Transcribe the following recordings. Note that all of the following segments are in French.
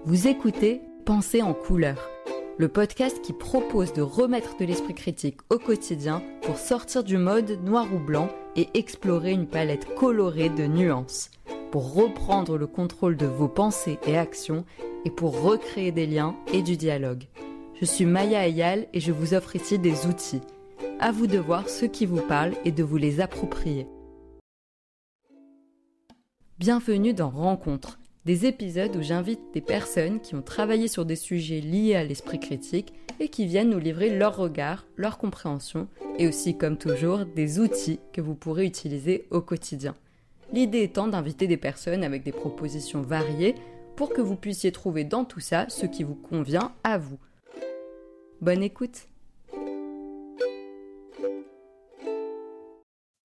Vous écoutez Pensée en couleurs, le podcast qui propose de remettre de l'esprit critique au quotidien pour sortir du mode noir ou blanc et explorer une palette colorée de nuances, pour reprendre le contrôle de vos pensées et actions et pour recréer des liens et du dialogue. Je suis Maya Eyal et je vous offre ici des outils. À vous de voir ceux qui vous parlent et de vous les approprier. Bienvenue dans Rencontres, des épisodes où j'invite des personnes qui ont travaillé sur des sujets liés à l'esprit critique et qui viennent nous livrer leur regard, leur compréhension et aussi, comme toujours, des outils que vous pourrez utiliser au quotidien. L'idée étant d'inviter des personnes avec des propositions variées pour que vous puissiez trouver dans tout ça ce qui vous convient à vous. Bonne écoute!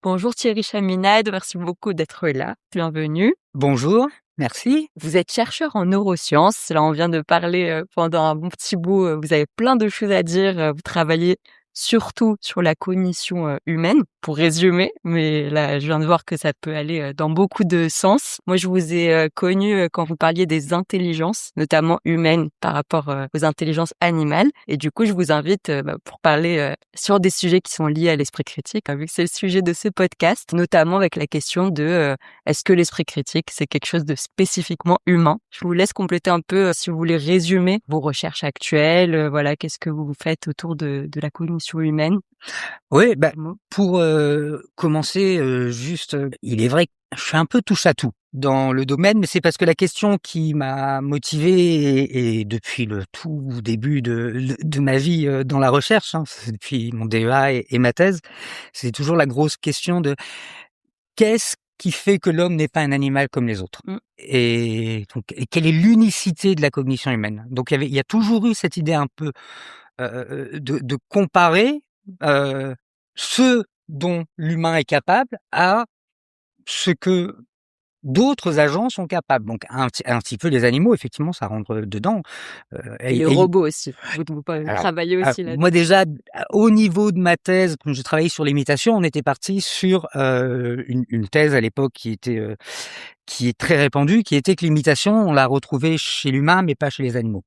Bonjour Thierry Chaminade, merci beaucoup d'être là. Bienvenue. Bonjour, merci. Vous êtes chercheur en neurosciences. Là, on vient de parler pendant un bon petit bout. Vous avez plein de choses à dire. Vous travaillez surtout sur la cognition humaine, pour résumer. Mais là, je viens de voir que ça peut aller dans beaucoup de sens. Moi, je vous ai connu quand vous parliez des intelligences, notamment humaines, par rapport aux intelligences animales. Et du coup, je vous invite pour parler sur des sujets qui sont liés à l'esprit critique, vu que c'est le sujet de ce podcast, notamment avec la question de est-ce que l'esprit critique, c'est quelque chose de spécifiquement humain? Je vous laisse compléter un peu, si vous voulez résumer vos recherches actuelles, voilà, qu'est-ce que vous faites autour de la cognition humaine? Oui, pour commencer, il est vrai que je suis un peu touche à tout dans le domaine, mais c'est parce que la question qui m'a motivé et depuis le tout début de ma vie dans la recherche, c'est depuis mon DEA et ma thèse, c'est toujours la grosse question de qu'est-ce qui fait que l'homme n'est pas un animal comme les autres? Et donc, quelle est l'unicité de la cognition humaine? Donc il y a toujours eu cette idée un peu de comparer ce dont l'humain est capable à ce que d'autres agents sont capables. Donc un petit peu les animaux, effectivement, ça rentre dedans. Et les robots aussi. Vous travaillez aussi là-dessus. Moi déjà, au niveau de ma thèse, quand je travaillais sur l'imitation, on était parti sur une thèse à l'époque qui est très répandue, qui était que l'imitation, on la retrouvait chez l'humain, mais pas chez les animaux.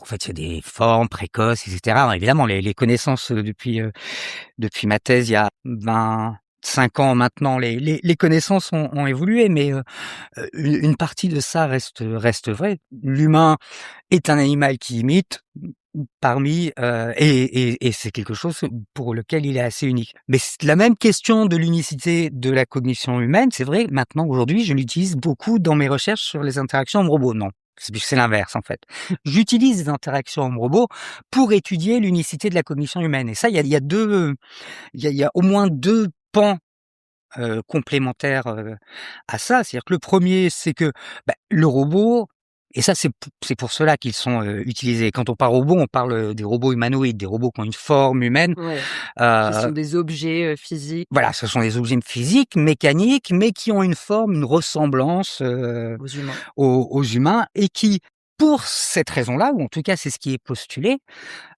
En fait, il y a des formes précoces, etc. Alors, évidemment, les connaissances depuis ma thèse, il y a 25 ans maintenant, les connaissances ont évolué, mais une partie de ça reste vraie. L'humain est un animal qui imite parmi et c'est quelque chose pour lequel il est assez unique. Mais la même question de l'unicité de la cognition humaine, c'est vrai, maintenant, aujourd'hui, je l'utilise beaucoup dans mes recherches sur les interactions homme-robot. Non, c'est l'inverse, en fait. J'utilise les interactions homme-robot pour étudier l'unicité de la cognition humaine. Et ça, il y a au moins deux pans complémentaires à ça. C'est-à-dire que le premier, c'est que le robot, et ça c'est pour cela qu'ils sont utilisés. Quand on parle robot, on parle des robots humanoïdes, des robots qui ont une forme humaine. Ouais. Qui sont des objets physiques. Voilà, ce sont des objets physiques, mécaniques, mais qui ont une forme, une ressemblance aux humains, et qui, pour cette raison-là, ou en tout cas c'est ce qui est postulé,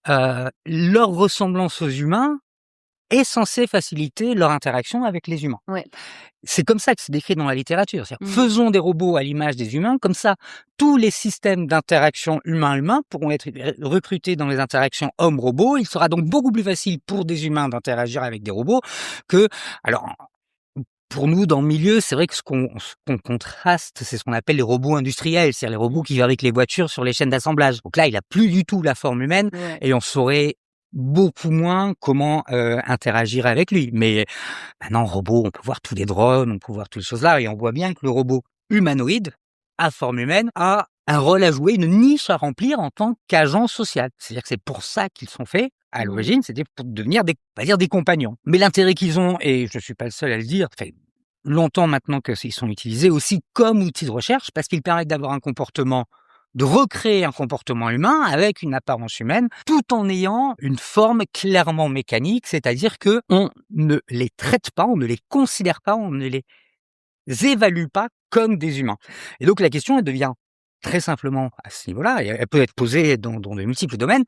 leur ressemblance aux humains est censé faciliter leur interaction avec les humains. Ouais. C'est comme ça que c'est décrit dans la littérature. Faisons des robots à l'image des humains, comme ça, tous les systèmes d'interaction humain-humain pourront être recrutés dans les interactions homme-robot. Il sera donc beaucoup plus facile pour des humains d'interagir avec des robots que... Alors, pour nous, dans le milieu, c'est vrai que ce qu'on contraste, c'est ce qu'on appelle les robots industriels, c'est-à-dire les robots qui fabriquent les voitures sur les chaînes d'assemblage. Donc là, il n'a plus du tout la forme humaine, et on saurait beaucoup moins comment interagir avec lui. Mais maintenant, robot, on peut voir tous les drones, on peut voir toutes les choses là, et on voit bien que le robot humanoïde, à forme humaine, a un rôle à jouer, une niche à remplir en tant qu'agent social. C'est-à-dire que c'est pour ça qu'ils sont faits, à l'origine, c'était pour devenir des compagnons. Mais l'intérêt qu'ils ont, et je suis pas le seul à le dire, ça fait longtemps maintenant qu'ils sont utilisés aussi comme outil de recherche, parce qu'ils permettent d'avoir de recréer un comportement humain avec une apparence humaine, tout en ayant une forme clairement mécanique, c'est-à-dire que on ne les traite pas, on ne les considère pas, on ne les évalue pas comme des humains. Et donc la question, elle devient très simplement à ce niveau-là, et elle peut être posée dans de multiples domaines.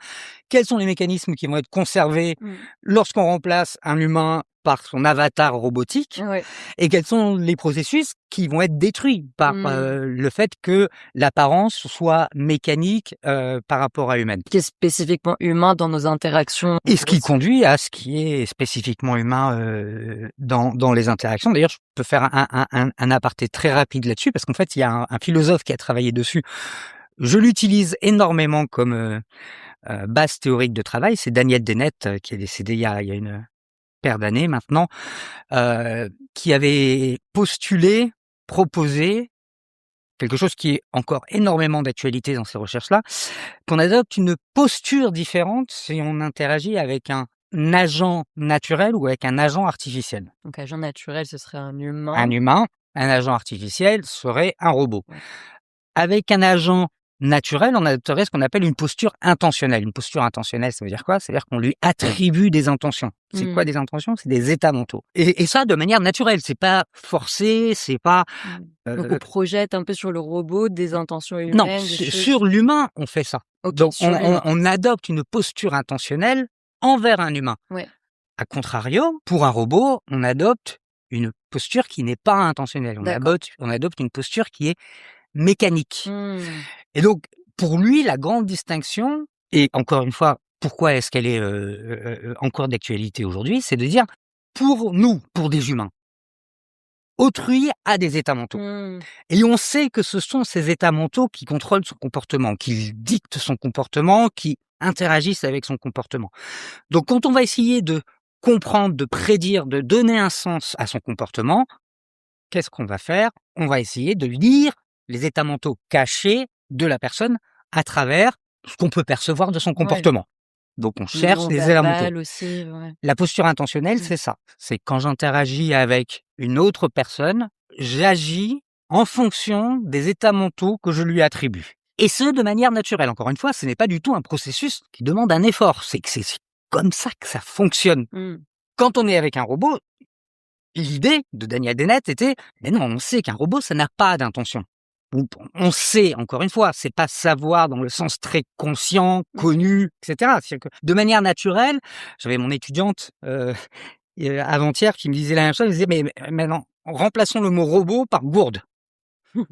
Quels sont les mécanismes qui vont être conservés lorsqu'on remplace un humain par son avatar robotique Ouais. et quels sont les processus qui vont être détruits par le fait que l'apparence soit mécanique par rapport à humaine. Qui est spécifiquement humain dans nos interactions Et ce qui aussi. conduit à ce qui est spécifiquement humain dans les interactions. D'ailleurs, je peux faire un aparté très rapide là-dessus parce qu'en fait, il y a un philosophe qui a travaillé dessus. Je l'utilise énormément comme base théorique de travail. C'est Daniel Dennett qui est décédé il y a une paire d'années maintenant, qui avait proposé quelque chose qui est encore énormément d'actualité dans ces recherches-là, qu'on adopte une posture différente si on interagit avec un agent naturel ou avec un agent artificiel. Donc agent naturel, ce serait un humain. Un humain, un agent artificiel serait un robot. Ouais. Avec un agent naturel, on adopterait ce qu'on appelle une posture intentionnelle. Une posture intentionnelle, ça veut dire quoi? Ça veut dire qu'on lui attribue des intentions. C'est quoi des intentions? C'est des états mentaux. Et ça de manière naturelle. C'est pas forcé, c'est pas... Donc on projette un peu sur le robot des intentions Non, humaines, des choses. sur l'humain, on fait ça. Ok, Donc sur l'humain. on adopte une posture intentionnelle envers un humain. Ouais. A contrario, pour un robot, on adopte une posture qui n'est pas intentionnelle. D'accord. On adopte une posture qui est mécanique. Mmh. Et donc, pour lui, la grande distinction, et encore une fois, pourquoi est-ce qu'elle est encore d'actualité aujourd'hui, c'est de dire, pour nous, pour des humains, autrui a des états mentaux. Mmh. Et on sait que ce sont ces états mentaux qui contrôlent son comportement, qui dictent son comportement, qui interagissent avec son comportement. Donc, quand on va essayer de comprendre, de prédire, de donner un sens à son comportement, qu'est-ce qu'on va faire? On va essayer de lire les états mentaux cachés de la personne à travers ce qu'on peut percevoir de son comportement. Donc on cherche les états mentaux. Aussi, ouais. La posture intentionnelle, c'est ça. C'est quand j'interagis avec une autre personne, j'agis en fonction des états mentaux que je lui attribue. Et ce, de manière naturelle. Encore une fois, ce n'est pas du tout un processus qui demande un effort. C'est comme ça que ça fonctionne. Mmh. Quand on est avec un robot, l'idée de Daniel Dennett était, mais non, on sait qu'un robot, ça n'a pas d'intention. On sait, encore une fois, c'est pas savoir dans le sens très conscient, connu, etc. C'est-à-dire que de manière naturelle, j'avais mon étudiante avant-hier qui me disait la même chose, elle disait, mais maintenant, remplaçons le mot robot par gourde.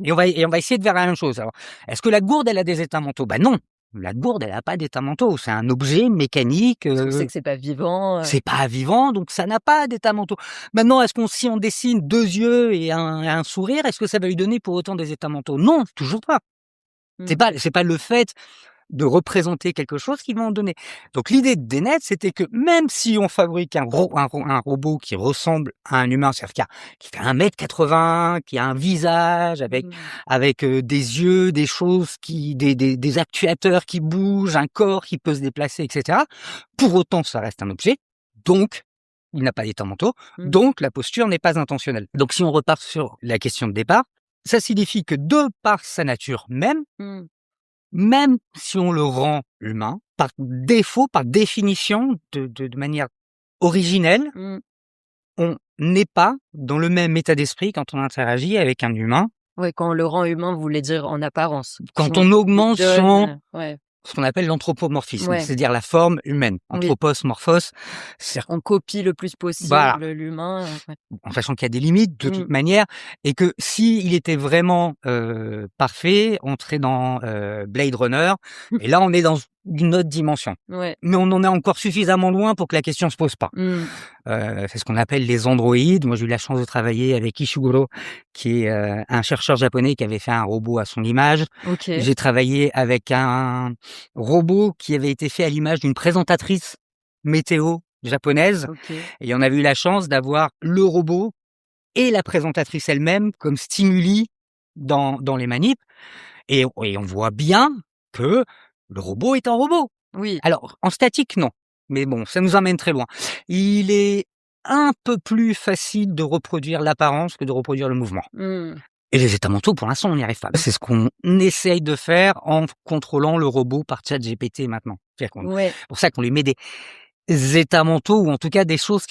Et on va essayer de faire la même chose. Alors, est-ce que la gourde, elle a des états mentaux? Bah non. La gourde, elle n'a pas d'état mentaux. C'est un objet mécanique. On sait que c'est pas vivant. C'est pas vivant, donc ça n'a pas d'état mentaux. Maintenant, si on dessine 2 yeux et un sourire, est-ce que ça va lui donner pour autant des états mentaux? Non, toujours pas. Mmh. C'est pas le fait de représenter quelque chose qui va en donner. Donc l'idée de Dennett, c'était que même si on fabrique un robot qui ressemble à un humain, c'est-à-dire qui fait 1,80 m, qui a un visage avec des yeux, des choses des actuateurs qui bougent, un corps qui peut se déplacer, etc. Pour autant, ça reste un objet. Donc, il n'a pas d'état mentaux. Donc, la posture n'est pas intentionnelle. Donc, si on repart sur la question de départ, ça signifie que de par sa nature même si on le rend humain, par défaut, par définition, de manière originelle, on n'est pas dans le même état d'esprit quand on interagit avec un humain. Ouais, quand on le rend humain, vous voulez dire en apparence. Quand on augmente ce qu'on appelle l'anthropomorphisme, Ouais. c'est-à-dire la forme humaine. Anthropos, morphos, on copie le plus possible l'humain. En sachant qu'il y a des limites de toute manière, et que s'il était vraiment parfait, on serait dans Blade Runner, et là on est dans une autre dimension. Ouais. Mais on en est encore suffisamment loin pour que la question se pose pas. C'est ce qu'on appelle les androïdes. Moi, j'ai eu la chance de travailler avec Ishiguro, qui est un chercheur japonais qui avait fait un robot à son image. Okay. J'ai travaillé avec un robot qui avait été fait à l'image d'une présentatrice météo japonaise. Et on avait eu la chance d'avoir le robot et la présentatrice elle-même comme stimuli dans les manips. Et on voit bien que le robot est un robot. Oui. Alors, en statique, non. Mais bon, ça nous emmène très loin. Il est un peu plus facile de reproduire l'apparence que de reproduire le mouvement. Et les états mentaux, pour l'instant, on n'y arrive pas. C'est ce qu'on essaye de faire en contrôlant le robot par ChatGPT maintenant. C'est pour ça qu'on lui met des états mentaux, ou en tout cas des choses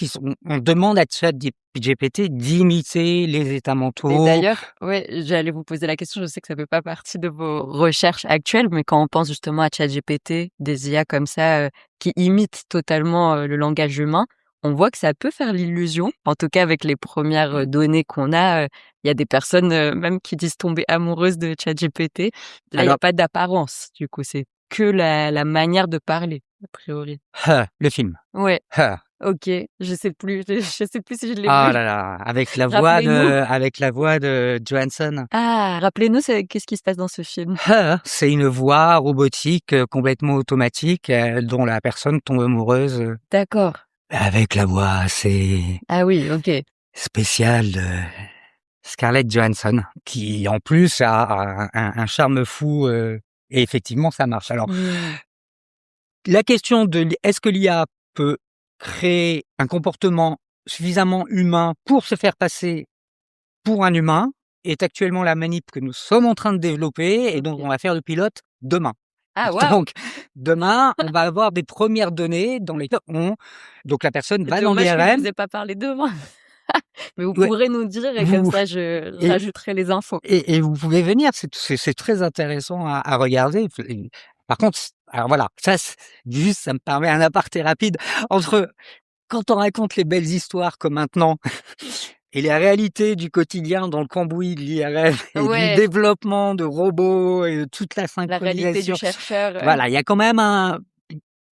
on demande à ChatGPT d'imiter les états mentaux. Et d'ailleurs, j'allais vous poser la question, je sais que ça fait pas partie de vos recherches actuelles, mais quand on pense justement à ChatGPT, des IA comme ça, qui imitent totalement le langage humain, on voit que ça peut faire l'illusion. En tout cas, avec les premières données qu'on a, il y a des personnes même qui disent tomber amoureuses de ChatGPT. Là, il y a Alors, pas d'apparence, du coup, c'est que la manière de parler, a priori. le film. Ouais, Her. OK. Je sais plus si je l'ai Ah vu. là là, Rappelez-nous. avec la voix de Johansson. Ah, rappelez-nous, qu'est-ce qui se passe dans ce film? Her, c'est une voix robotique, complètement automatique, dont la personne tombe amoureuse, D'accord. avec la voix assez Ah oui, OK. spéciale de Scarlett Johansson, qui en plus a un charme fou, et effectivement ça marche. Alors, Mmh. la question de est-ce que l'IA peut créer un comportement suffisamment humain pour se faire passer pour un humain est actuellement la manip que nous sommes en train de développer et dont OK. on va faire le pilote demain. Ah waouh! Donc demain, on va avoir des premières données dans lesquelles donc la personne C'est va dans dommage que je l'IRM. vous ai pas parlé demain. Mais vous Ouais, pourrez nous dire et comme vous ça je et rajouterai les infos. et vous pouvez venir, c'est très intéressant à regarder. Et par contre, alors voilà, ça me permet un aparté rapide entre quand on raconte les belles histoires comme maintenant et les réalités du quotidien dans le cambouis de l'IRM et du Ouais, développement de robots et de toute la la réalité du synchronisation. chercheur, Voilà, il y a quand même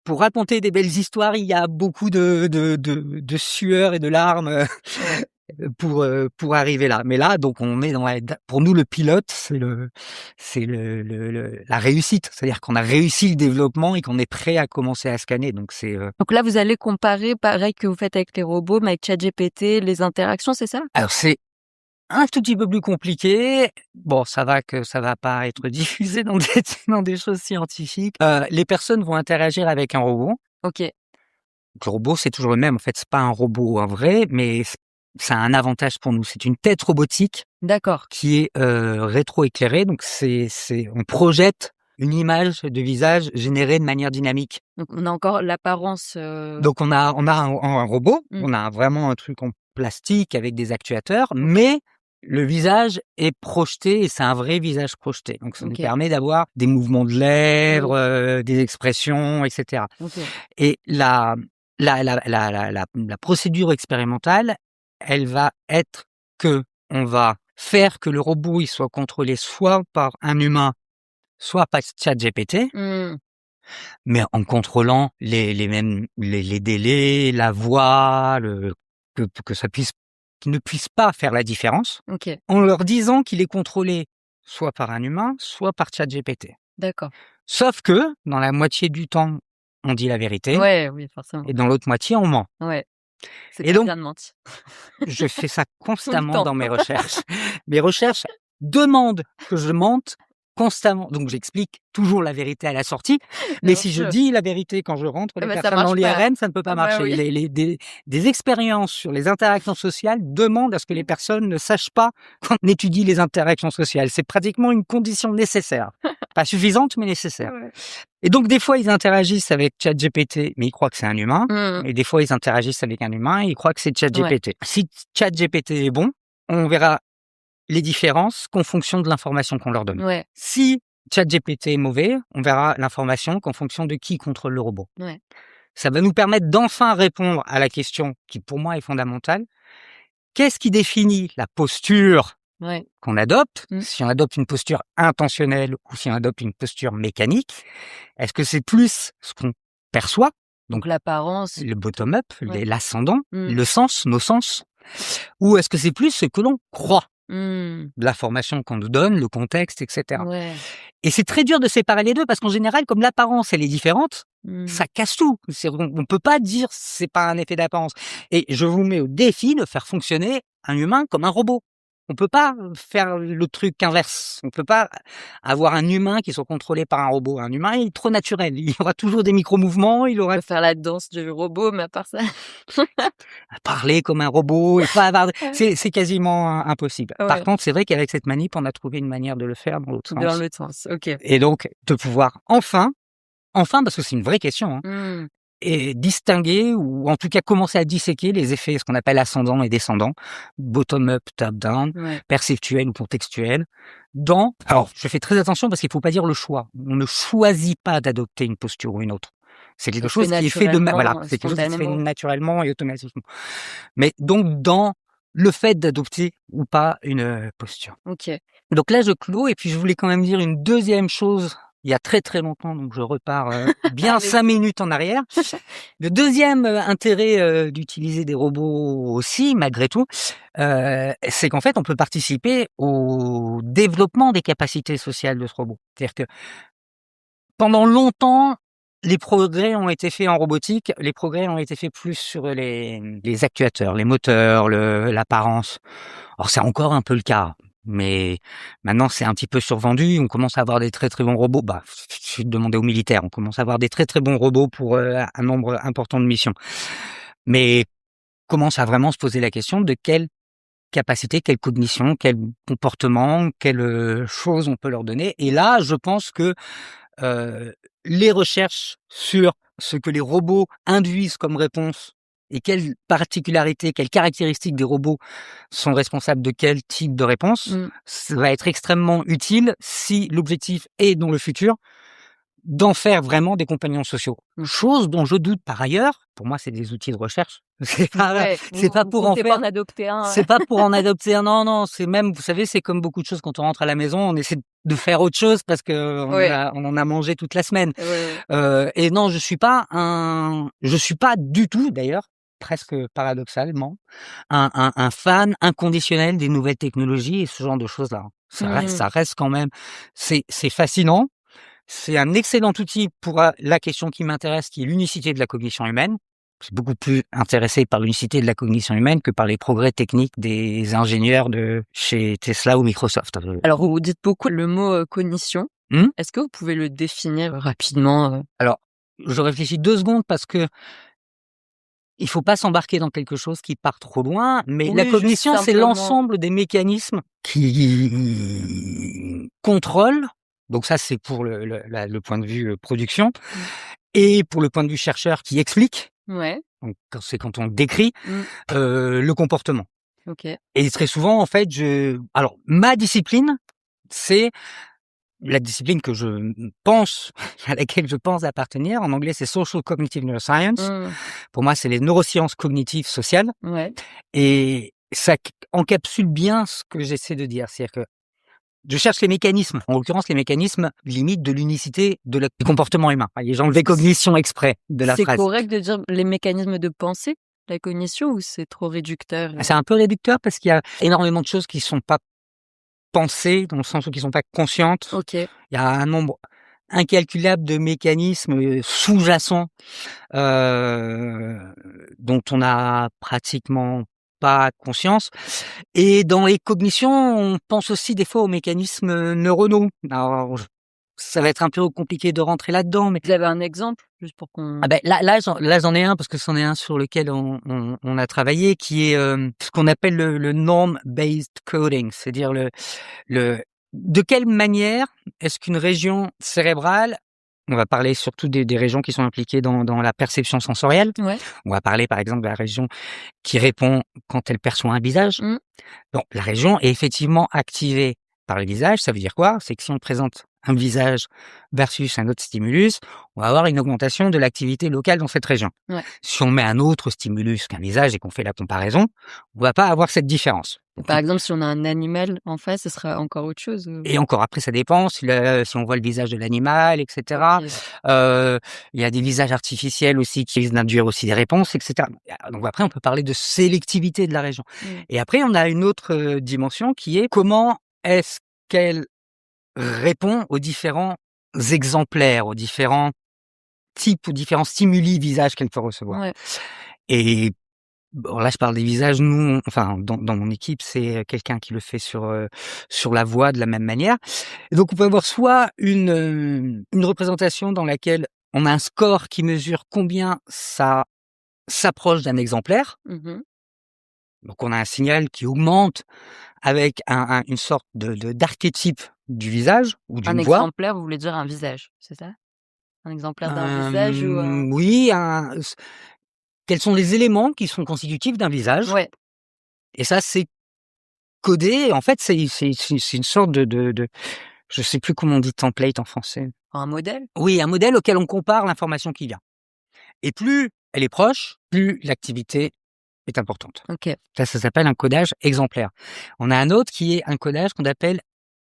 pour raconter des belles histoires, il y a beaucoup de sueur et de larmes, ouais. pour arriver là. Mais là, donc on est pour nous, le pilote, c'est la réussite. C'est-à-dire qu'on a réussi le développement et qu'on est prêt à commencer à scanner. Donc c'est, Donc là, vous allez comparer pareil que vous faites avec les robots, mais avec ChatGPT, les interactions, c'est ça? alors c'est un tout petit peu plus compliqué. Bon, ça va pas être diffusé dans des choses scientifiques. Les personnes vont interagir avec un robot. OK, Le robot, c'est toujours le même. En fait, c'est pas un robot, un vrai, mais ça a un avantage pour nous. C'est une tête robotique d'accord. qui est, rétroéclairée. Donc on projette une image de visage générée de manière dynamique. Donc on a encore l'apparence, Donc on a un robot, mmh, on a vraiment un truc en plastique avec des actuateurs, mais le visage est projeté et c'est un vrai visage projeté. Donc ça nous OK, permet d'avoir des mouvements de oui, lèvres, des expressions, et cetera. OK. Et la procédure expérimentale, elle va être que on va faire que le robot, il soit contrôlé soit par un humain, soit par ChatGPT, Mmh, mais en contrôlant les délais, la voix, que ça puisse qu'il ne puisse pas faire la différence, OK, en leur disant qu'il est contrôlé soit par un humain, soit par ChatGPT. d'accord. Sauf que, dans la moitié du temps, on dit la vérité Ouais, oui, forcément. et dans l'autre moitié, on ment. Ouais, c'est Et pas donc, bien de mentir. je fais ça Tout le constamment temps. dans mes recherches. Mes recherches demandent que je mente constamment. Donc j'explique toujours la vérité à la sortie, mais Bien si je sûr. dis la vérité quand je rentre Ah les bah, ça personnes dans marche pas. l'IRM, ça ne peut Ah pas bah, marcher. oui. Des expériences sur les interactions sociales demandent à ce que les personnes ne sachent pas qu'on étudie les interactions sociales. C'est pratiquement une condition nécessaire. Pas suffisante, mais nécessaire. Ouais. Et donc des fois, ils interagissent avec ChatGPT, mais ils croient que c'est un humain. Mmh. Et des fois, ils interagissent avec un humain et ils croient que c'est Ouais. ChatGPT. Si ChatGPT est bon, on verra les différences qu'en fonction de l'information qu'on leur donne. Ouais. Si ChatGPT est mauvais, on verra l'information qu'en fonction de qui contrôle le robot. Ouais. Ça va nous permettre d'enfin répondre à la question qui, pour moi, est fondamentale. Qu'est-ce qui définit la posture Ouais. qu'on adopte? Mmh. Si on adopte une posture intentionnelle ou si on adopte une posture mécanique? Est-ce que c'est plus ce qu'on perçoit, donc Donc l'apparence. le bottom-up, Ouais. l'ascendant, Mmh. le sens, nos sens? Ou est-ce que c'est plus ce que l'on croit? Mmh. L'information qu'on nous donne, le contexte, et cetera. Ouais. Et c'est très dur de séparer les 2 parce qu'en général, comme l'apparence, elle est différente, Mmh. ça casse tout. On peut pas dire c'est pas un effet d'apparence. Et je vous mets au défi de faire fonctionner un humain comme un robot. On peut pas faire le truc inverse. On peut pas avoir un humain qui soit contrôlé par un robot. Un humain, il est trop naturel. Il y aura toujours des micro-mouvements, il On aura peut faire la danse du robot, mais à part ça. à parler comme un robot et pas avoir c'est quasiment impossible. Par Ouais. contre, c'est vrai qu'avec cette manip, on a trouvé une manière de le faire dans l'autre Dans sens. l'autre sens. OK. Et donc, de pouvoir enfin, parce que c'est une vraie question, hein, Mmh. et distinguer ou en tout cas commencer à disséquer les effets, ce qu'on appelle ascendant et descendant, bottom-up, top-down, Ouais. perceptuel ou contextuel, alors, je fais très attention parce qu'il faut pas dire le choix. On ne choisit pas d'adopter une posture ou une autre. C'est quelque Ça se fait chose qui est fait de voilà, naturellement, c'est quelque chose qui se fait spontanément. naturellement et automatiquement. Mais donc dans le fait d'adopter ou pas une, posture. OK. Donc là, je clôt et puis je voulais quand même dire une deuxième chose, il y a très, très longtemps, donc je repars, bien 5 Allez-y. minutes en arrière. Le deuxième intérêt, d'utiliser des robots aussi, malgré tout, c'est qu'en fait, on peut participer au développement des capacités sociales de ce robot. C'est-à-dire que pendant longtemps, les progrès ont été faits en robotique, les progrès ont été faits plus sur les actuateurs, les moteurs, l'apparence. Alors c'est encore un peu le cas, mais maintenant c'est un petit peu survendu. On commence à avoir des très très bons robots. Bah, je vais demander aux militaires. On commence à avoir des très très bons robots pour un nombre important de missions. Mais commence à vraiment se poser la question de quelle capacité, quelle cognition, quel comportement, quelle chose on peut leur donner. Et là, je pense que euh, les recherches sur ce que les robots induisent comme réponse et quelles particularités, quelles caractéristiques des robots sont responsables de quel type de réponse, Mmh. ça va être extrêmement utile si l'objectif est dans le futur d'en faire vraiment des compagnons sociaux. Mmh. Chose dont je doute par ailleurs. Pour moi, c'est des outils de recherche. Ouais, C'est pas vous pour en comptez pas faire. en adopter un, C'est pas pour en adopter un. Non, non. C'est même, vous savez, c'est comme beaucoup de choses quand on rentre à la maison, on essaie de faire autre chose parce que ouais, on en a mangé toute la semaine. ouais, ouais. Et non, je suis pas du tout d'ailleurs, presque paradoxalement, un fan inconditionnel des nouvelles technologies et ce genre de choses-là. Mmh. Ça reste quand même, c'est fascinant. C'est un excellent outil pour la question qui m'intéresse, qui est l'unicité de la cognition humaine. Je suis beaucoup plus intéressé par l'unicité de la cognition humaine que par les progrès techniques des ingénieurs de chez Tesla ou Microsoft. Alors vous dites beaucoup le mot, cognition. Mmh? Est-ce que vous pouvez le définir rapidement? Alors, je réfléchis 2 secondes parce que il faut pas s'embarquer dans quelque chose qui part trop loin, mais la Oui, juste cognition, c'est simplement. l'ensemble des mécanismes qui contrôlent, donc ça, c'est pour le point de vue, production Mmh. et pour le point de vue chercheur qui explique, Ouais. donc quand on décrit, Mmh. le comportement OK. et très souvent, en fait, alors ma discipline, c'est la discipline que je pense à laquelle je pense appartenir. En anglais, c'est Social Cognitive Neuroscience. Mmh. Pour moi, c'est les neurosciences cognitives sociales. Ouais. Et ça encapsule bien ce que j'essaie de dire. C'est-à-dire que je cherche les mécanismes, en l'occurrence les mécanismes limites de l'unicité du comportement humain. J'ai enlevé cognition exprès de la C'est phrase. correct de dire les mécanismes de pensée, la cognition, ou c'est trop réducteur? C'est un peu réducteur parce qu'il y a énormément de choses qui sont pas pensées, dans le sens où qui sont pas conscientes. OK. Il y a un nombre incalculable de mécanismes sous-jacents dont on n'a pratiquement pas conscience. Et dans les cognitions, on pense aussi des fois aux mécanismes neuronaux. Alors, ça va être un peu compliqué de rentrer là-dedans, mais Vous avez un exemple? Juste pour qu'on. là j'en ai un parce que c'en est un sur lequel on a travaillé, qui est ce qu'on appelle le norm-based coding, c'est-à-dire le de quelle manière est-ce qu'une région cérébrale, on va parler surtout des régions qui sont impliquées dans la perception sensorielle. Ouais. On va parler par exemple de la région qui répond quand elle perçoit un visage. Mmh. Donc la région est effectivement activée par le visage. Ça veut dire quoi? C'est que si on présente un visage versus un autre stimulus, on va avoir une augmentation de l'activité locale dans cette région. Ouais. Si on met un autre stimulus qu'un visage et qu'on fait la comparaison, on va pas avoir cette différence. Par exemple, si on a un animal en face, ce sera encore autre chose, ou? Et encore après, ça dépend si on voit le visage de l'animal, etc. OK. Il y a des visages artificiels aussi qui risquent d'induire aussi des réponses, etc. Donc après, on peut parler de sélectivité de la région. Mmh. Et après, on a une autre dimension qui est comment est-ce qu'elle répond aux différents exemplaires, aux différents types, aux différents stimuli visage qu'elle peut recevoir. Ouais. Et bon, là, je parle des visages. Nous, enfin, dans mon équipe, c'est quelqu'un qui le fait sur la voix de la même manière. Et donc, on peut avoir soit une représentation dans laquelle on a un score qui mesure combien ça s'approche d'un exemplaire. Mmh. Donc, on a un signal qui augmente avec une sorte d'archétype du visage ou Un d'une voix. exemplaire, vous voulez dire un visage, c'est ça? Un exemplaire d'un visage ou un. Oui, quels sont les éléments qui sont constitutifs d'un visage? Ouais. Et ça, c'est codé. En fait, c'est une sorte de je sais plus comment on dit template en français. Un modèle? Oui, un modèle auquel on compare l'information qui vient. Et plus elle est proche, plus l'activité est importante. OK. Ça s'appelle un codage exemplaire. On a un autre qui est un codage qu'on appelle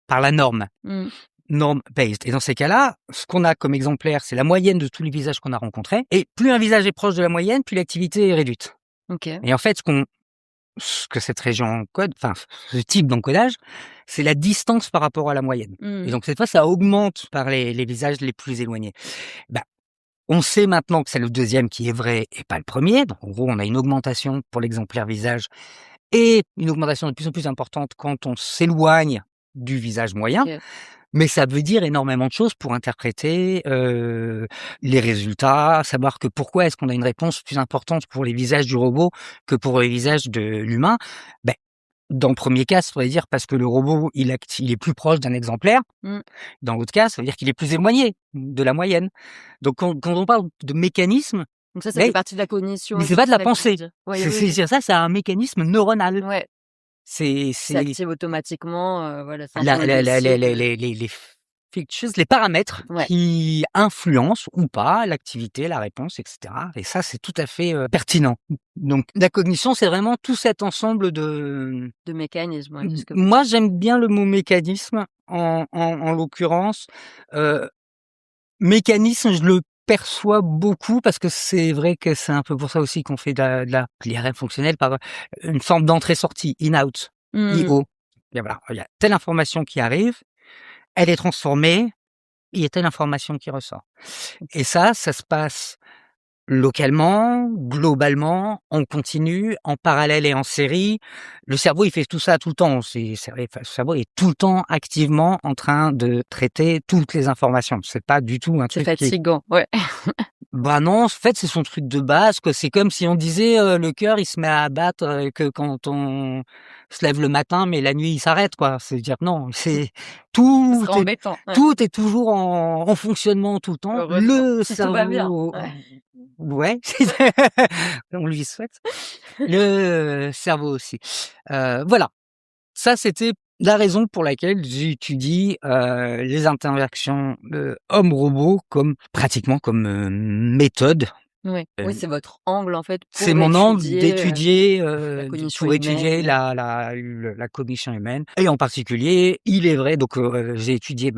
par la norme. Mmh. Norm-based. Et dans ces cas-là, ce qu'on a comme exemplaire, c'est la moyenne de tous les visages qu'on a rencontrés. Et plus un visage est proche de la moyenne, plus l'activité est réduite. OK. Et en fait, ce que cette région encode, enfin, ce type d'encodage, c'est la distance par rapport à la moyenne. Mmh. Et donc, cette fois, ça augmente par les visages les plus éloignés. Bah, on sait maintenant que c'est le deuxième qui est vrai et pas le premier. Donc, en gros, on a une augmentation pour l'exemplaire visage et une augmentation de plus en plus importante quand on s'éloigne du visage moyen. OK. Mais ça veut dire énormément de choses pour interpréter les résultats, savoir que pourquoi est-ce qu'on a une réponse plus importante pour les visages du robot que pour les visages de l'humain. Ben, dans le premier cas, ça veut dire parce que le robot, il est plus proche d'un exemplaire. Mmh. Dans l'autre cas, ça veut dire qu'il est plus éloigné de la moyenne. Donc, quand on parle de mécanisme, Donc ça mais fait partie de la cognition mais c'est aussi, pas de c'est la ça que tu veux pensée. dire? Ouais, C'est un mécanisme neuronal. ouais. C'est C'est active automatiquement, voilà, c'est un peu la un la la dossier les de les features, les paramètres ouais. qui influencent ou pas l'activité, la réponse, et cetera. Et ça, c'est tout à fait, pertinent. Donc la cognition, c'est vraiment tout cet ensemble de De mécanismes, ouais, de ce que moi, j'aime bien le mot mécanisme en l'occurrence. Heu, mécanisme, je le perçois beaucoup parce que c'est vrai que c'est un peu pour ça aussi qu'on fait de la l'IRM fonctionnelle par, une forme d'entrée-sortie, in-out, mmh. IO. Et voilà, il y a telle information qui arrive, elle est transformée, il y a telle information qui ressort. Et ça se passe localement, globalement, en continu, en parallèle et en série. Le cerveau, il fait tout ça tout le temps. Le cerveau est tout le temps activement en train de traiter toutes les informations. C'est pas du tout un C'est truc qui fatigant, ouais. bah non, en fait, c'est son truc de base, quoi. C'est comme si on disait, le cœur, il se met à battre, que quand on se lève le matin, mais la nuit, il s'arrête, quoi. C'est-à-dire non, c'est Ce tout serait est embêtant, ouais, tout est toujours en fonctionnement tout le temps. heureusement. Le Si tout va bien, cerveau ouais. ouais, on lui souhaite. Le cerveau aussi. Voilà. Ça, c'était la raison pour laquelle j'étudie, les interactions, homme-robot pratiquement comme, méthode. Ouais. Oui, Hem, c'est votre angle, en fait, c'est pour mon angle étudier, d'étudier, la cognition pour étudier humaine. la cognition humaine et en particulier, il est vrai donc, j'ai étudié,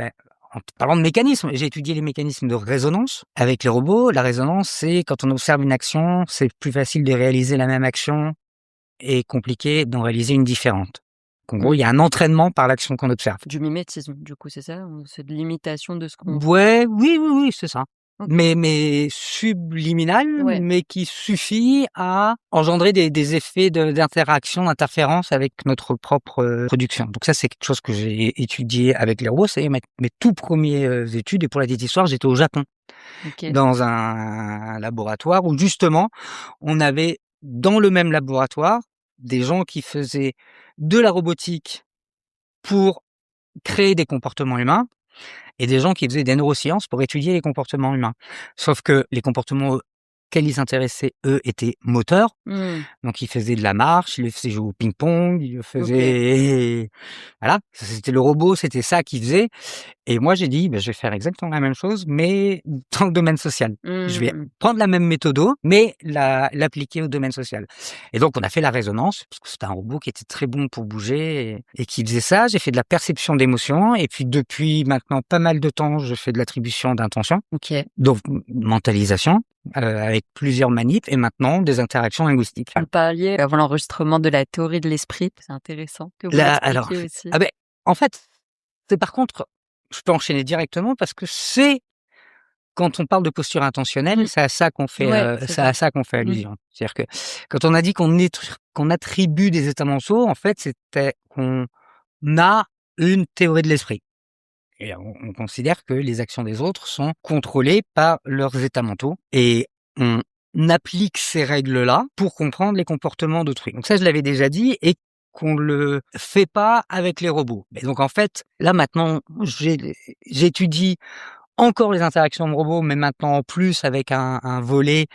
en parlant de mécanismes, j'ai étudié les mécanismes de résonance avec les robots. La résonance, c'est quand on observe une action, c'est plus facile de réaliser la même action et compliqué d'en réaliser une différente. En gros, Mmh. il y a un entraînement par l'action qu'on observe. Du mimétisme, du coup, c'est ça? Ou c'est de l'imitation de ce qu'on Ouais, oui, c'est ça. OK. Mais subliminal, Ouais. mais qui suffit à engendrer des effets d'interaction, d'interférence avec notre propre, production. Donc ça, c'est quelque chose que j'ai étudié avec les robots. C'est mes tout premiers, études et pour la petite histoire, j'étais au Japon, OK. dans un laboratoire où justement, on avait dans le même laboratoire, des gens qui faisaient de la robotique pour créer des comportements humains et des gens qui faisaient des neurosciences pour étudier les comportements humains. Sauf que les comportements auxquels ils s'intéressaient, eux, étaient moteurs. Mmh. Donc ils faisaient de la marche, ils le faisaient jouer au ping-pong, ils le OK. faisaient voilà, c'était le robot, c'était ça qu'il faisait. Et moi j'ai dit: je vais faire exactement la même chose, mais dans le domaine social. Je vais Mmh. prendre la même méthodo, mais l'appliquer au domaine social. Et donc on a fait la résonance, parce que c'était un robot qui était très bon pour bouger et qui faisait ça. J'ai fait de la perception d'émotions et puis depuis maintenant pas mal de temps, je fais de l'attribution d'intention, OK. donc mentalisation, avec plusieurs manips et maintenant des interactions linguistiques. Vous parliez avant l'enregistrement de la théorie de l'esprit. C'est intéressant que vous Alors, l'expliquiez aussi. en fait, c'est par contre, je peux enchaîner directement parce que c'est quand on parle de posture intentionnelle, Mmh. c'est à ça qu'on fait, Ouais, c'est c'est ça. à ça qu'on fait Mmh. allusion. C'est-à-dire que quand on a dit qu'on attribue des états mentaux, en fait, c'était qu'on a une théorie de l'esprit. Et on considère que les actions des autres sont contrôlées par leurs états mentaux et on applique ces règles-là pour comprendre les comportements d'autrui. Donc ça, je l'avais déjà dit et qu'on le fait pas avec les robots. Et donc en fait, là maintenant, j'étudie encore les interactions homme-robot, mais maintenant en plus avec un volet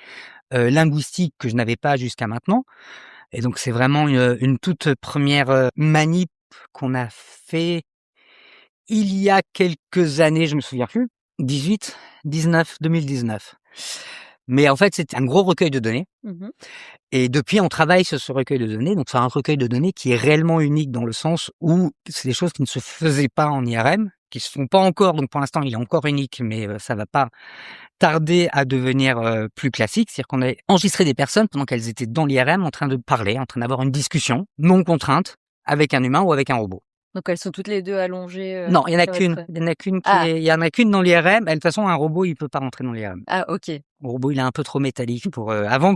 linguistique que je n'avais pas jusqu'à maintenant. Et donc c'est vraiment une toute première manip qu'on a fait il y a quelques années, je me souviens plus, 2019. Mais en fait, c'est un gros recueil de données. Mmh. Et depuis, on travaille sur ce recueil de données. Donc, c'est un recueil de données qui est réellement unique dans le sens où c'est des choses qui ne se faisaient pas en IRM, qui se font pas encore. Donc, pour l'instant, il est encore unique, mais ça va pas tarder à devenir plus classique. C'est-à-dire qu'on a enregistré des personnes pendant qu'elles étaient dans l'IRM en train de parler, en train d'avoir une discussion non contrainte avec un humain ou avec un robot. Donc elles sont toutes les 2 allongées, Non, il y en a sur qu'une. votre Il y en a qu'une ah! il y en a qu'une dans l'IRM. Et de toute façon, un robot, il peut pas rentrer dans l'IRM. Ah OK. Le robot, il est un peu trop métallique pour avant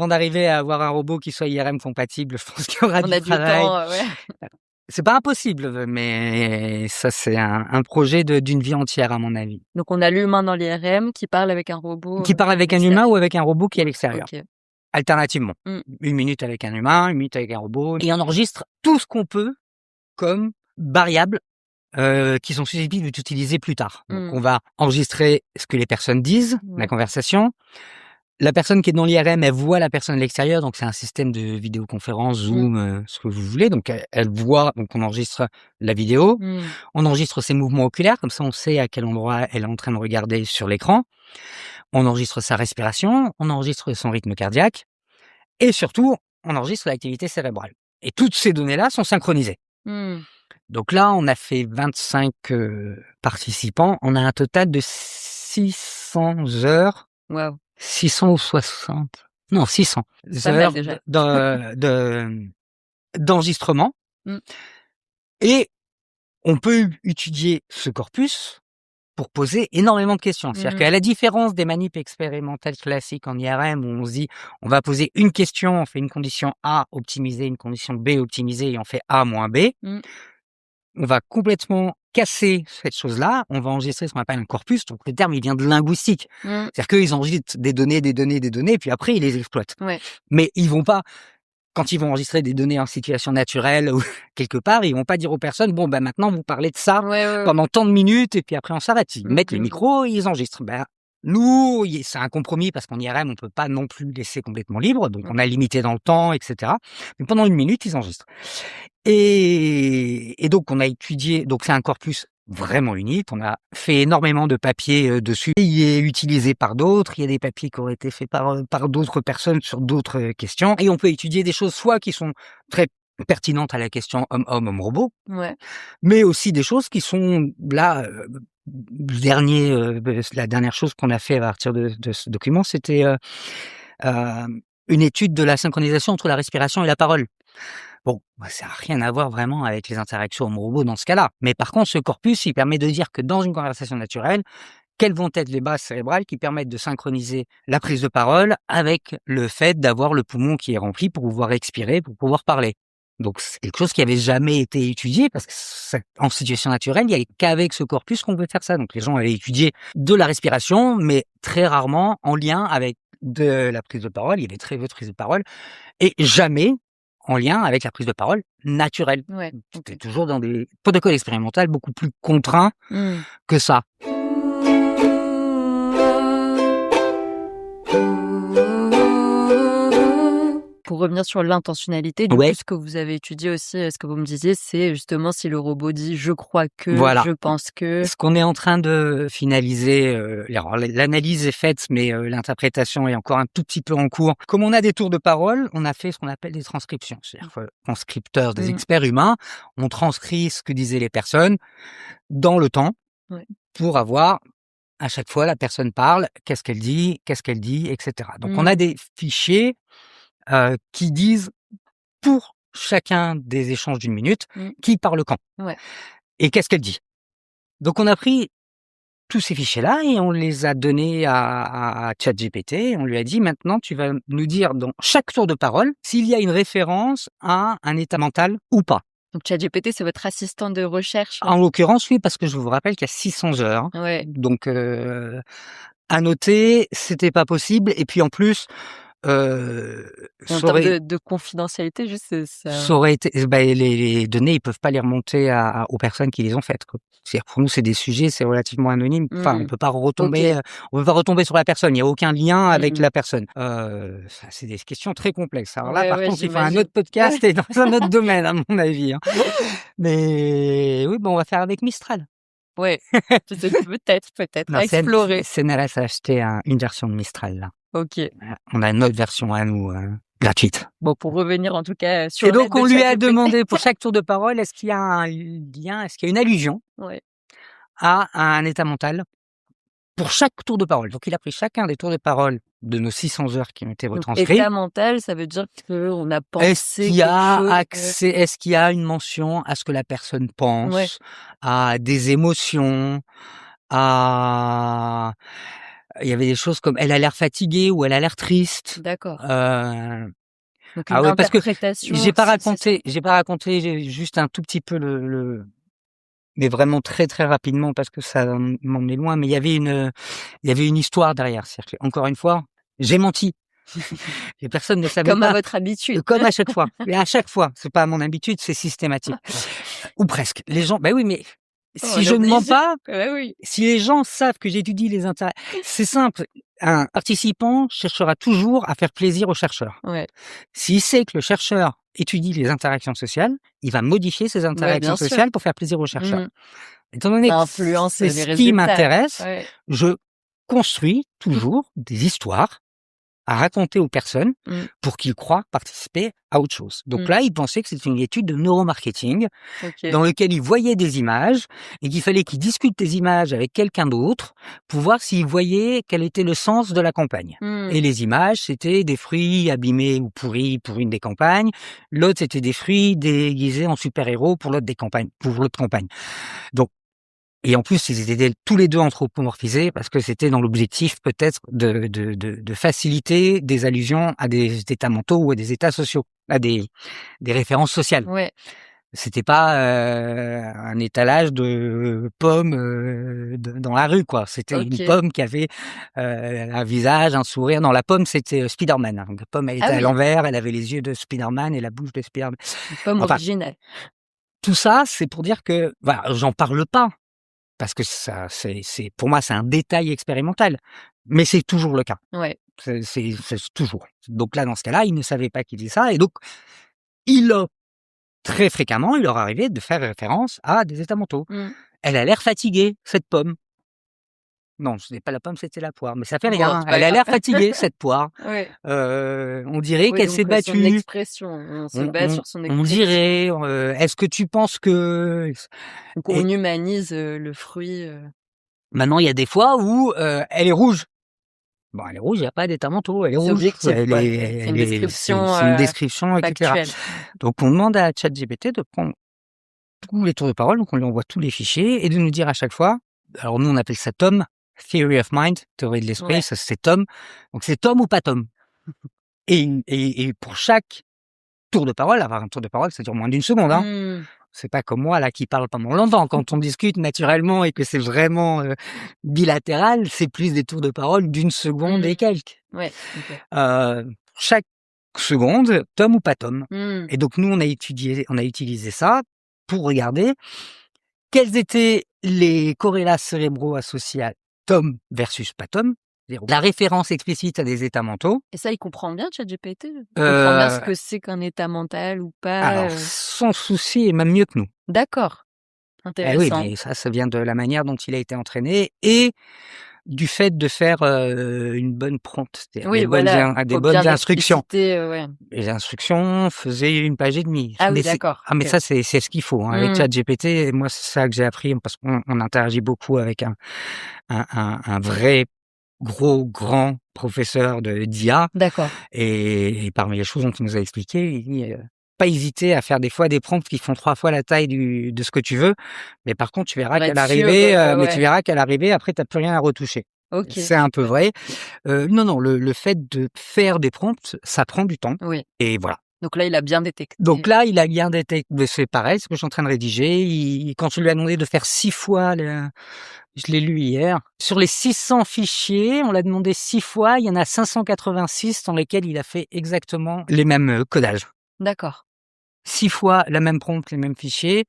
d'arriver à avoir un robot qui soit IRM compatible, je pense qu'il y aura On du a du travail. temps, ouais. C'est pas impossible, mais ça, c'est un projet d'une vie entière, à mon avis. Donc on a l'humain dans l'IRM qui parle avec un robot, Qui parle avec un humain ou avec un robot qui est à l'extérieur. OK. Alternativement. Mmh. 1 minute avec un humain, 1 minute avec un robot. Et on enregistre tout ce qu'on peut comme variables qui sont susceptibles d'être utilisées plus tard. Donc, Mmh. on va enregistrer ce que les personnes disent, la Ouais. conversation. La personne qui est dans l'IRM, elle voit la personne à l'extérieur, donc c'est un système de vidéoconférence, Zoom, ce que vous voulez. Donc, elle voit, donc on enregistre la vidéo, Mmh. on enregistre ses mouvements oculaires, comme ça on sait à quel endroit elle est en train de regarder sur l'écran. On enregistre sa respiration, on enregistre son rythme cardiaque et surtout, on enregistre l'activité cérébrale. Et toutes ces données-là sont synchronisées. Mmh. Donc là, on a fait 25 participants. On a un total de 600 heures, Waouh, 600 ou 60, non 600 c'est pas mal heures déjà. d'enregistrement. Mmh. Et on peut étudier ce corpus pour poser énormément de questions. C'est-à-dire Mmh. qu'à la différence des manips expérimentales classiques en IRM, où on se dit, on va poser une question, on fait une condition A optimisée, une condition B optimisée, et on fait A moins B. Mmh. On va complètement casser cette chose-là. On va enregistrer ce qu'on appelle un corpus. Donc, le terme, il vient de linguistique. Mmh. C'est-à-dire qu'ils enregistrent des données, et puis après, ils les exploitent. Ouais. Mais ils vont pas, quand ils vont enregistrer des données en situation naturelle ou quelque part, ils vont pas dire aux personnes, bon, ben, maintenant, vous parlez de ça Ouais. pendant tant de minutes, et puis après, on s'arrête. Ils mettent les Mmh. micros, ils enregistrent. Ben, nous, c'est un compromis parce qu'en IRM, on peut pas non plus laisser complètement libre. Donc, on a limité dans le temps, etc. Mais pendant 1 minute, ils enregistrent. Et donc, on a étudié, donc c'est un corpus vraiment unique. On a fait énormément de papiers dessus. Il est utilisé par d'autres. Il y a des papiers qui auraient été faits par d'autres personnes sur d'autres questions. Et on peut étudier des choses soit qui sont très pertinentes à la question homme-homme, homme-robot, Ouais. mais aussi des choses qui sont là. La dernière chose qu'on a fait à partir de ce document, c'était une étude de la synchronisation entre la respiration et la parole. Bon, ça n'a rien à voir vraiment avec les interactions homme-robot dans ce cas-là. Mais par contre, ce corpus, il permet de dire que dans une conversation naturelle, quelles vont être les bases cérébrales qui permettent de synchroniser la prise de parole avec le fait d'avoir le poumon qui est rempli pour pouvoir expirer, pour pouvoir parler. Donc, c'est quelque chose qui avait jamais été étudié parce que en situation naturelle, il n'y a qu'avec ce corpus qu'on peut faire ça. Donc, les gens avaient étudié de la respiration, mais très rarement en lien avec de la prise de parole. Il y avait très peu de prise de parole et jamais en lien avec la prise de parole naturelle. Ouais. C'était toujours dans des protocoles expérimentaux beaucoup plus contraints Mmh. que ça. Pour revenir sur l'intentionnalité, du Ouais. coup, ce que vous avez étudié aussi, ce que vous me disiez, c'est justement si le robot dit: «Je crois que», Voilà. «Je pense que». Ce qu'on est en train de finaliser, alors l'analyse est faite, mais l'interprétation est encore un tout petit peu en cours. Comme on a des tours de parole, on a fait ce qu'on appelle des transcriptions. C'est-à-dire que transcripteurs, des experts humains, on transcrit ce que disaient les personnes dans le temps Ouais. pour avoir à chaque fois la personne parle, qu'est-ce qu'elle dit, etc. Donc on a des fichiers qui disent pour chacun des échanges d'1 minute qui parle quand Ouais. et qu'est-ce qu'elle dit. Donc on a pris tous ces fichiers-là et on les a donnés à ChatGPT. On lui a dit maintenant tu vas nous dire dans chaque tour de parole s'il y a une référence à un état mental ou pas. Donc ChatGPT, c'est votre assistant de recherche? En l'occurrence, oui, parce que je vous rappelle qu'il y a 600 heures. Ouais. Donc à noter, c'était pas possible. Et puis en plus, En ça termes aurait de confidentialité, juste, ça ça aurait été les données, ils peuvent pas les remonter aux personnes qui les ont faites, quoi. C'est-à-dire pour nous, c'est des sujets, c'est relativement anonyme. Enfin, on peut pas retomber, OK. on peut pas retomber sur la personne. Il y a aucun lien avec Mmh. la personne. Ça, c'est des questions très complexes. Alors là, Ouais, par ouais, contre, il faut un j'imagine. autre podcast et dans un autre domaine, à mon avis, hein. Mais oui, on va faire avec Mistral. Ouais, peut-être Non, à explorer. CNRS a acheté une version de Mistral, là. OK. On a une autre version à nous, gratuite. Bon, pour revenir en tout cas sur Et l'aide donc, de on lui a ChatGPT. demandé pour chaque tour de parole, est-ce qu'il y a un lien, est-ce qu'il y a une allusion Ouais. à un état mental pour chaque tour de parole. Donc, il a pris chacun des tours de parole de nos 600 heures qui ont été Donc retranscrits. état mental, ça veut dire qu'on a Est-ce pensé qu'il y quelque a chose. accès, est-ce qu'il y a une mention à ce que la personne pense, Ouais. à des émotions, à... Il y avait des choses comme elle a l'air fatiguée ou elle a l'air triste. D'accord. Donc Ah une oui, parce que interprétation, j'ai pas c'est ça. raconté juste un tout petit peu mais vraiment très très rapidement parce que ça m'emmenait loin. Mais il y avait une histoire derrière. C'est-à-dire que, encore une fois, j'ai menti. Et personne ne savait Comme à pas. votre habitude. Comme à chaque fois. Et à chaque fois, c'est pas à mon habitude, c'est systématique. Ou presque. Les gens, ben oui, mais Oh, si je ne mens pas, ouais, oui. si les gens savent que j'étudie les intérêts, c'est simple. Un participant cherchera toujours à faire plaisir au chercheur. Ouais. S'il sait que le chercheur étudie les interactions sociales, il va modifier ces interactions bien sûr. sociales pour faire plaisir au chercheur. Mmh. Étant donné Ça que influence c'est les ce qui résultats. m'intéresse, Ouais. je construis toujours des histoires à raconter aux personnes Mmh. pour qu'ils croient participer à autre chose. Donc Mmh. là, ils pensaient que c'était une étude de neuromarketing OK. dans lequel ils voyaient des images et qu'il fallait qu'ils discutent des images avec quelqu'un d'autre pour voir s'ils voyaient quel était le sens de la campagne. Mmh. Et les images, c'était des fruits abîmés ou pourris pour une des campagnes. L'autre, c'était des fruits déguisés en super-héros pour l'autre campagne. Donc, et en plus, ils étaient tous les deux anthropomorphisés parce que c'était dans l'objectif peut-être de faciliter des allusions à des états mentaux ou à des états sociaux, à des références sociales. Ouais. C'était pas un étalage de pommes dans la rue, quoi. C'était une OK. pomme qui avait un visage, un sourire. Non, la pomme, c'était Spider-Man. Hein. La pomme, elle était Ah à oui, l'envers, elle avait les yeux de Spider-Man et la bouche de Spider-Man. une pomme Enfin, originale. tout ça, c'est pour dire que, voilà, j'en parle pas. Parce que ça, pour moi, c'est un détail expérimental. Mais c'est toujours le cas. Ouais. C'est toujours. Donc là, dans ce cas-là, il ne savait pas qu'il disait ça. Et donc, très fréquemment, il leur arrivait de faire référence à des états mentaux. Mmh. Elle a l'air fatiguée, cette pomme. Non, ce n'est pas la pomme, c'était la poire. Mais ça fait Bon, rien. c'est pas Elle a grave. l'air fatiguée, cette poire. Ouais. On dirait Oui, qu'elle donc s'est son battue. expression, on se base sur son On expression. dirait, est-ce que tu penses que... Donc Et on humanise, le fruit. maintenant, il y a des fois où elle est rouge. Bon, elle est rouge, il n'y a pas d'état mentaux, elle est C'est rouge. objectif, quoi. C'est une description, c'est une description, etc. factuelle. Donc, on demande à ChatGPT de prendre tous les tours de parole, donc on lui envoie tous les fichiers et de nous dire à chaque fois, alors nous on appelle ça Tom, Theory of Mind, théorie de l'esprit, Ouais. ça c'est Tom. Donc c'est Tom ou pas Tom. Et pour chaque tour de parole, avoir un tour de parole, ça dure moins d'une seconde, hein. Mmh. C'est pas comme moi là qui parle pendant longtemps. Quand on discute naturellement et que c'est vraiment bilatéral, c'est plus des tours de parole d'une seconde Mmh. et quelques. Ouais, OK. Chaque seconde, Tom ou pas Tom. Mmh. Et donc nous on a utilisé ça pour regarder quels étaient les corrélats cérébraux associés à Tom versus pas Tom. C'est-à-dire la référence explicite à des états mentaux. Et ça, il comprend bien ChatGPT? Il comprend bien ce Euh, que c'est qu'un état mental ou pas, alors, sans souci et même mieux que nous. D'accord, Eh oui, intéressant. mais ça vient de la manière dont il a été entraîné et du fait de faire une bonne prompt, c'est-à-dire Oui, des voilà, des faut bonnes bien instructions. expliciter, ouais. Les instructions faisaient 1 page et demie. Ah oui, Mais d'accord, mais OK. ça, c'est ce qu'il faut. Hein. Avec Mmh. ChatGPT, moi, c'est ça que j'ai appris parce qu'on interagit beaucoup avec un vrai grand professeur d'IA. D'accord. Et parmi les choses dont il nous a expliqué, il dit pas hésiter à faire des fois des prompts qui font 3 fois la taille de ce que tu veux. Mais par contre, tu verras Pour qu'à être sûr, l'arrivée, ouais. après, tu n'as plus rien à retoucher. OK, C'est un peu super. vrai. Non, le fait de faire des prompts, ça prend du temps. Oui. Et voilà. Donc là, il a bien détecté. Donc là, il a bien détecté, c'est pareil, c'est ce que je suis en train de rédiger. Quand tu lui as demandé de faire 6 fois, je l'ai lu hier, sur les 600 fichiers, on l'a demandé 6 fois, il y en a 586 dans lesquels il a fait exactement les mêmes codages. D'accord. 6 fois la même prompt, les mêmes fichiers,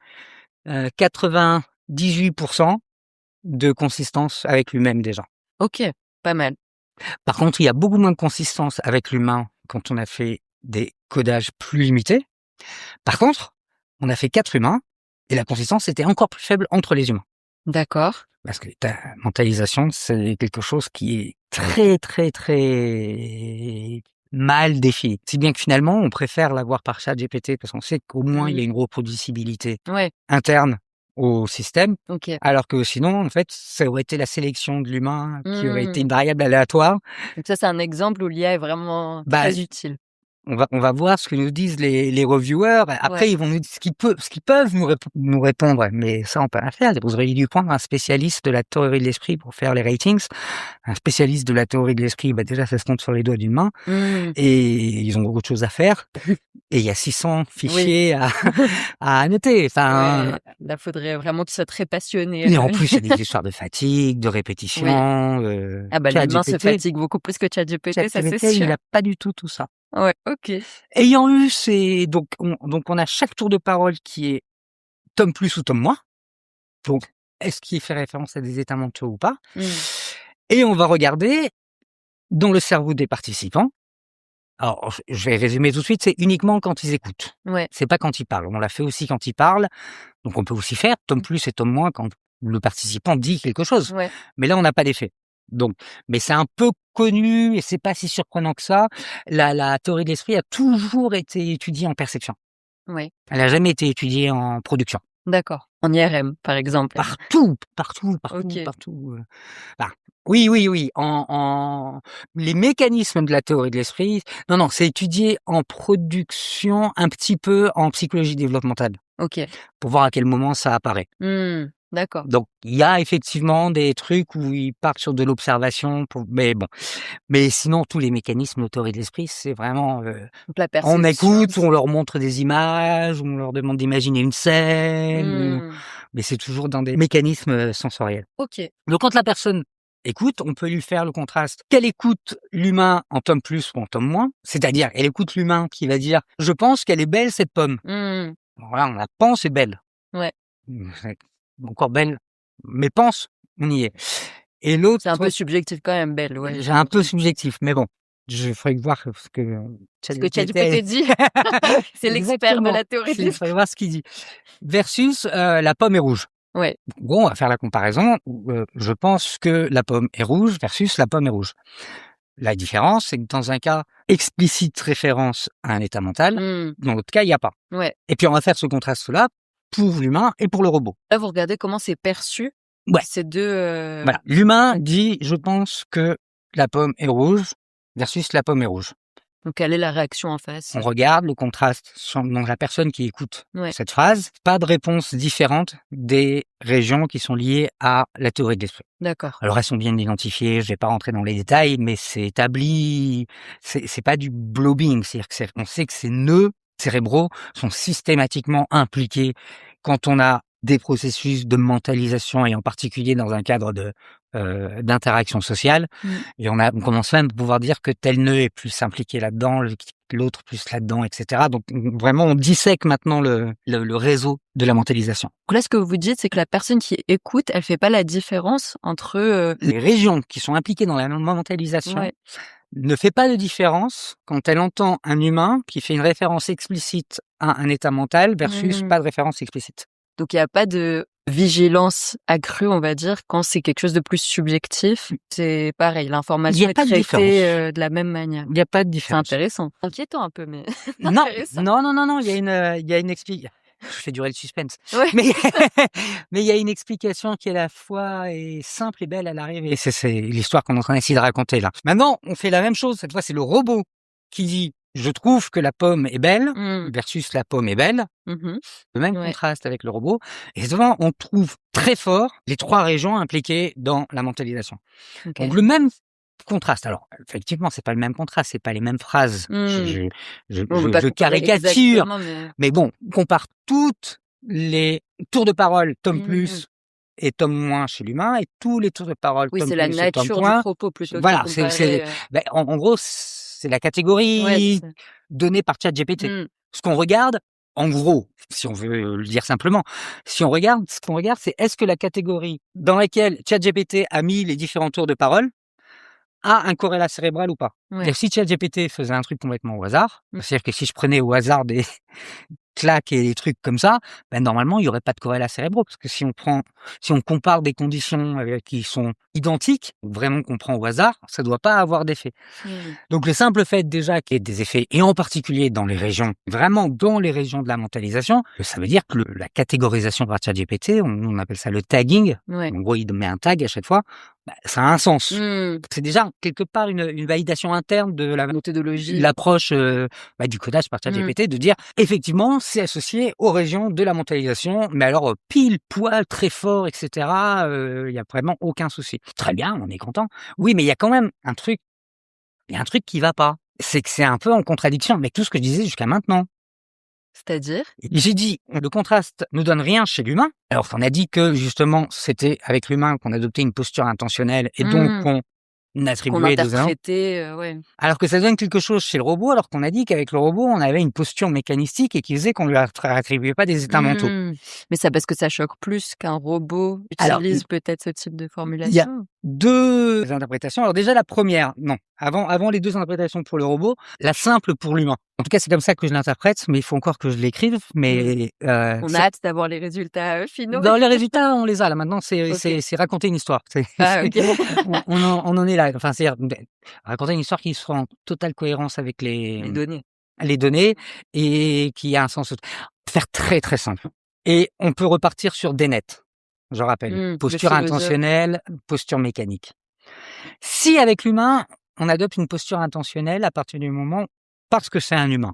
98% de consistance avec lui-même déjà. OK, pas mal. Par contre, il y a beaucoup moins de consistance avec l'humain quand on a fait des codages plus limités. Par contre, on a fait 4 humains et la consistance était encore plus faible entre les humains. D'accord. Parce que ta mentalisation, c'est quelque chose qui est très, très, très mal défini. Si bien que finalement, on préfère l'avoir par ChatGPT parce qu'on sait qu'au moins, il y a Mmh. une reproducibilité Ouais, interne au système, OK. alors que sinon, en fait, ça aurait été la sélection de l'humain qui aurait été Mmh. une variable aléatoire. Donc ça, c'est un exemple où l'IA est vraiment Bah, très utile. on va voir ce que nous disent les reviewers. Ouais. Après, ils vont nous dire ce qu'ils peuvent nous répondre, mais ça, on peut rien faire. Vous auriez dû prendre un spécialiste de la théorie de l'esprit pour faire les ratings. Un spécialiste de la théorie de l'esprit, bah, déjà, ça se compte sur les doigts d'une main Mmh. et ils ont beaucoup de choses à faire. Et il y a 600 Oui. fichiers à annoter. Enfin, Ouais, là, faudrait vraiment qu'il soit très passionné, et en plus, il y a des histoires de fatigue, de Oui. répétition. Ah bah, l'humain se ChatGPT, fatigue beaucoup plus que ChatGPT, ça c'est ChatGPT, sûr. il a pas du tout ça. Ouais, OK. Ayant eu ces donc on a chaque tour de parole qui est tome plus ou tome moins. Donc, est-ce qu'il fait référence à des états mentaux ou pas? Mmh. Et on va regarder dans le cerveau des participants. Alors, je vais résumer tout de suite, c'est uniquement quand ils écoutent. Ouais. C'est pas quand ils parlent. On l'a fait aussi quand ils parlent. Donc on peut aussi faire tome plus et tome moins quand le participant dit quelque chose. Ouais. Mais là, on n'a pas d'effet. Donc, mais c'est un peu connu et c'est pas si surprenant que ça. La théorie de l'esprit a toujours été étudiée en perception. Ouais. Elle a jamais été étudiée en production. D'accord. En IRM, par exemple. Partout. OK. Bah, oui. Les mécanismes de la théorie de l'esprit, non, c'est étudié en production, un petit peu en psychologie développementale, OK. pour voir à quel moment ça apparaît. Mmh. D'accord. Donc, il y a effectivement des trucs où ils partent sur de l'observation, mais bon. Mais sinon, tous les mécanismes de théorie de l'esprit, c'est vraiment, Donc la on perception, écoute, on leur montre des images, on leur demande d'imaginer une scène, Mmh. mais c'est toujours dans des mécanismes sensoriels. OK. Donc quand la personne écoute, on peut lui faire le contraste. Qu'elle écoute l'humain en tome plus ou en tome moins, c'est-à-dire elle écoute l'humain qui va dire « je pense qu'elle est belle cette pomme Mmh. ». Voilà, on la pense est belle. Ouais. C'est encore belle, mais pense, on y est. Et l'autre, C'est un peu subjectif quand même, belle, ouais, j'ai un peu j'imagine. subjectif, mais bon, je ferai voir ce que Ce que ChatGPT ChatGPT dit, c'est l'expert de exactement, la théorie de il l'esprit. faudrait voir ce qu'il dit. Versus la pomme est rouge. Ouais. Bon, on va faire la comparaison. Je pense que la pomme est rouge versus la pomme est rouge. La différence, c'est que dans un cas, explicite référence à un état mental, Mmh. dans l'autre cas, il n'y a pas. Ouais. Et puis on va faire ce contraste-là pour l'humain et pour le robot. Là, vous regardez comment c'est perçu, Ouais, ces 2, voilà. L'humain dit, je pense que la pomme est rouge versus la pomme est rouge. donc quelle est la réaction en face? On regarde le contraste dans la personne qui écoute Ouais. cette phrase. Pas de réponse différente des régions qui sont liées à la théorie de l'esprit. D'accord. Alors elles sont bien identifiées, je vais pas rentrer dans les détails, mais c'est établi, c'est pas du blobbing, c'est-à-dire que on sait que ces nœuds cérébraux sont systématiquement impliqués quand on a des processus de mentalisation et en particulier dans un cadre de d'interaction sociale. Mmh. Et on commence même à pouvoir dire que tel nœud est plus impliqué là-dedans, l'autre plus là-dedans, etc. Donc vraiment, on dissèque maintenant le réseau de la mentalisation. Donc là, ce que vous dites, c'est que la personne qui écoute, elle fait pas la différence entre, Les régions qui sont impliquées dans la mentalisation ouais. ne fait pas de différence quand elle entend un humain qui fait une référence explicite à un état mental versus Mmh. pas de référence explicite. Donc il y a pas de vigilance accrue, on va dire, quand c'est quelque chose de plus subjectif. C'est pareil, Il y l'information a est pas de traitée, différence. de la même manière. Il n'y a pas de C'est différence. intéressant. Inquiétant un peu, mais Non, intéressant. non, il y a une explication. Je fais durer le suspense. Ouais. Mais, mais il y a une explication qui est à la fois simple et belle à l'arrivée. C'est l'histoire qu'on est en train d'essayer de raconter là. Maintenant, on fait la même chose. Cette fois, c'est le robot qui dit je trouve que la pomme est belle Mmh. versus la pomme est belle. Mmh. Le même Ouais. contraste avec le robot. Et souvent, on trouve très fort les trois régions impliquées dans la mentalisation. OK. Donc, le même contraste. Alors, effectivement, c'est pas le même contraste, c'est pas les mêmes phrases. Mmh. On peut pas Je comparer caricature. exactement, mais Mais bon, on compare toutes les tours de parole tome mmh. plus et tome moins chez l'humain et tous les tours de parole Oui, tome c'est la plus et tome nature du moins. propos plutôt Voilà, que comparer, en gros, c'est la ouais, catégorie c'est ça. donnée par ChatGPT. Mmh. Ce qu'on regarde, en gros, si on veut le dire simplement, ce qu'on regarde, c'est est-ce que la catégorie dans laquelle ChatGPT a mis les différents tours de parole a un corrélat cérébral ou pas. Ouais. C'est-à-dire, si ChatGPT faisait un truc complètement au hasard, Mmh. c'est-à-dire que si je prenais au hasard claques et des trucs comme ça, ben normalement, il y aurait pas de corrélats cérébraux. Parce que si on compare des conditions qui sont identiques, vraiment qu'on prend au hasard, ça doit pas avoir d'effet. Donc le simple fait déjà qu'il y ait des effets, et en particulier vraiment dans les régions de la mentalisation, ça veut dire que la catégorisation par ChatGPT, on appelle ça le tagging. Ouais. En gros, il met un tag à chaque fois. Bah, ça a un sens. Mmh. C'est déjà quelque part une validation interne de Méthodologie. l'approche du codage par ChatGPT, de dire effectivement c'est associé aux régions de la mentalisation, mais alors pile poil très fort, etc. Il y a vraiment aucun souci. Très bien, on est content. Oui, mais il y a quand même un truc. Il y a un truc qui va pas. C'est que c'est un peu en contradiction avec tout ce que je disais jusqu'à maintenant. C'est-à-dire? J'ai dit, le contraste ne donne rien chez l'humain. Alors qu'on a dit que justement, c'était avec l'humain qu'on adoptait une posture intentionnelle et donc qu'on Qu'on attribuait des interprétait, ouais. alors que ça donne quelque chose chez le robot, alors qu'on a dit qu'avec le robot, on avait une posture mécanistique et qui faisait qu'on lui attribuait pas des états mentaux. Mais ça, parce que ça choque plus qu'un robot Alors, utilise peut-être ce type de Il y a formulation? 2 interprétations. Alors déjà, la première, non. Avant les 2 interprétations pour le robot, la simple pour l'humain. En tout cas, c'est comme ça que je l'interprète, mais il faut encore que je l'écrive. Mais On a hâte d'avoir les résultats finaux. dans les résultats, on les a là. Maintenant, c'est Ok. raconter une histoire. Ah, ok. On en est là. Enfin, c'est raconter une histoire qui soit en totale cohérence avec Les données. les données et qui a un sens. Faire très très simple. Et on peut repartir sur des nets. Je rappelle, Le posture philosophe. intentionnelle, posture mécanique. Si avec l'humain, on adopte une posture intentionnelle à partir du moment parce que c'est un humain,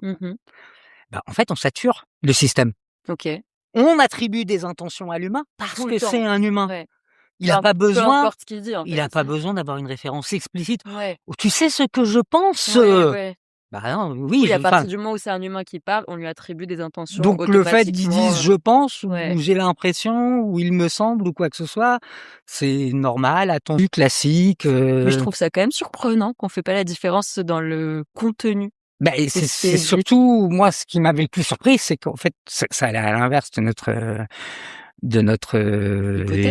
bah, en fait, on sature le système. Ok. On attribue des intentions à l'humain parce Tout que le temps. c'est un humain. Ouais. Il a pas Peu besoin importe ce qu'il dit, en il fait, a c'est pas ça? besoin d'avoir une référence explicite. Ouais. «Oh, tu sais ce que je pense?» Ouais. Bah non, Oui, oui, à enfin, partir du moment où c'est un humain qui parle, on lui attribue des intentions donc le fait qu'ils automatiquement, disent «je pense» ou ouais. «j'ai l'impression» ou «il me semble» ou quoi que ce soit, c'est normal, attendu, classique, Mais je trouve ça quand même surprenant qu'on fait pas la différence dans le contenu Bah, de c'est ce qui est dit. surtout moi ce qui m'avait le plus surpris, c'est qu'en fait ça allait à l'inverse de notre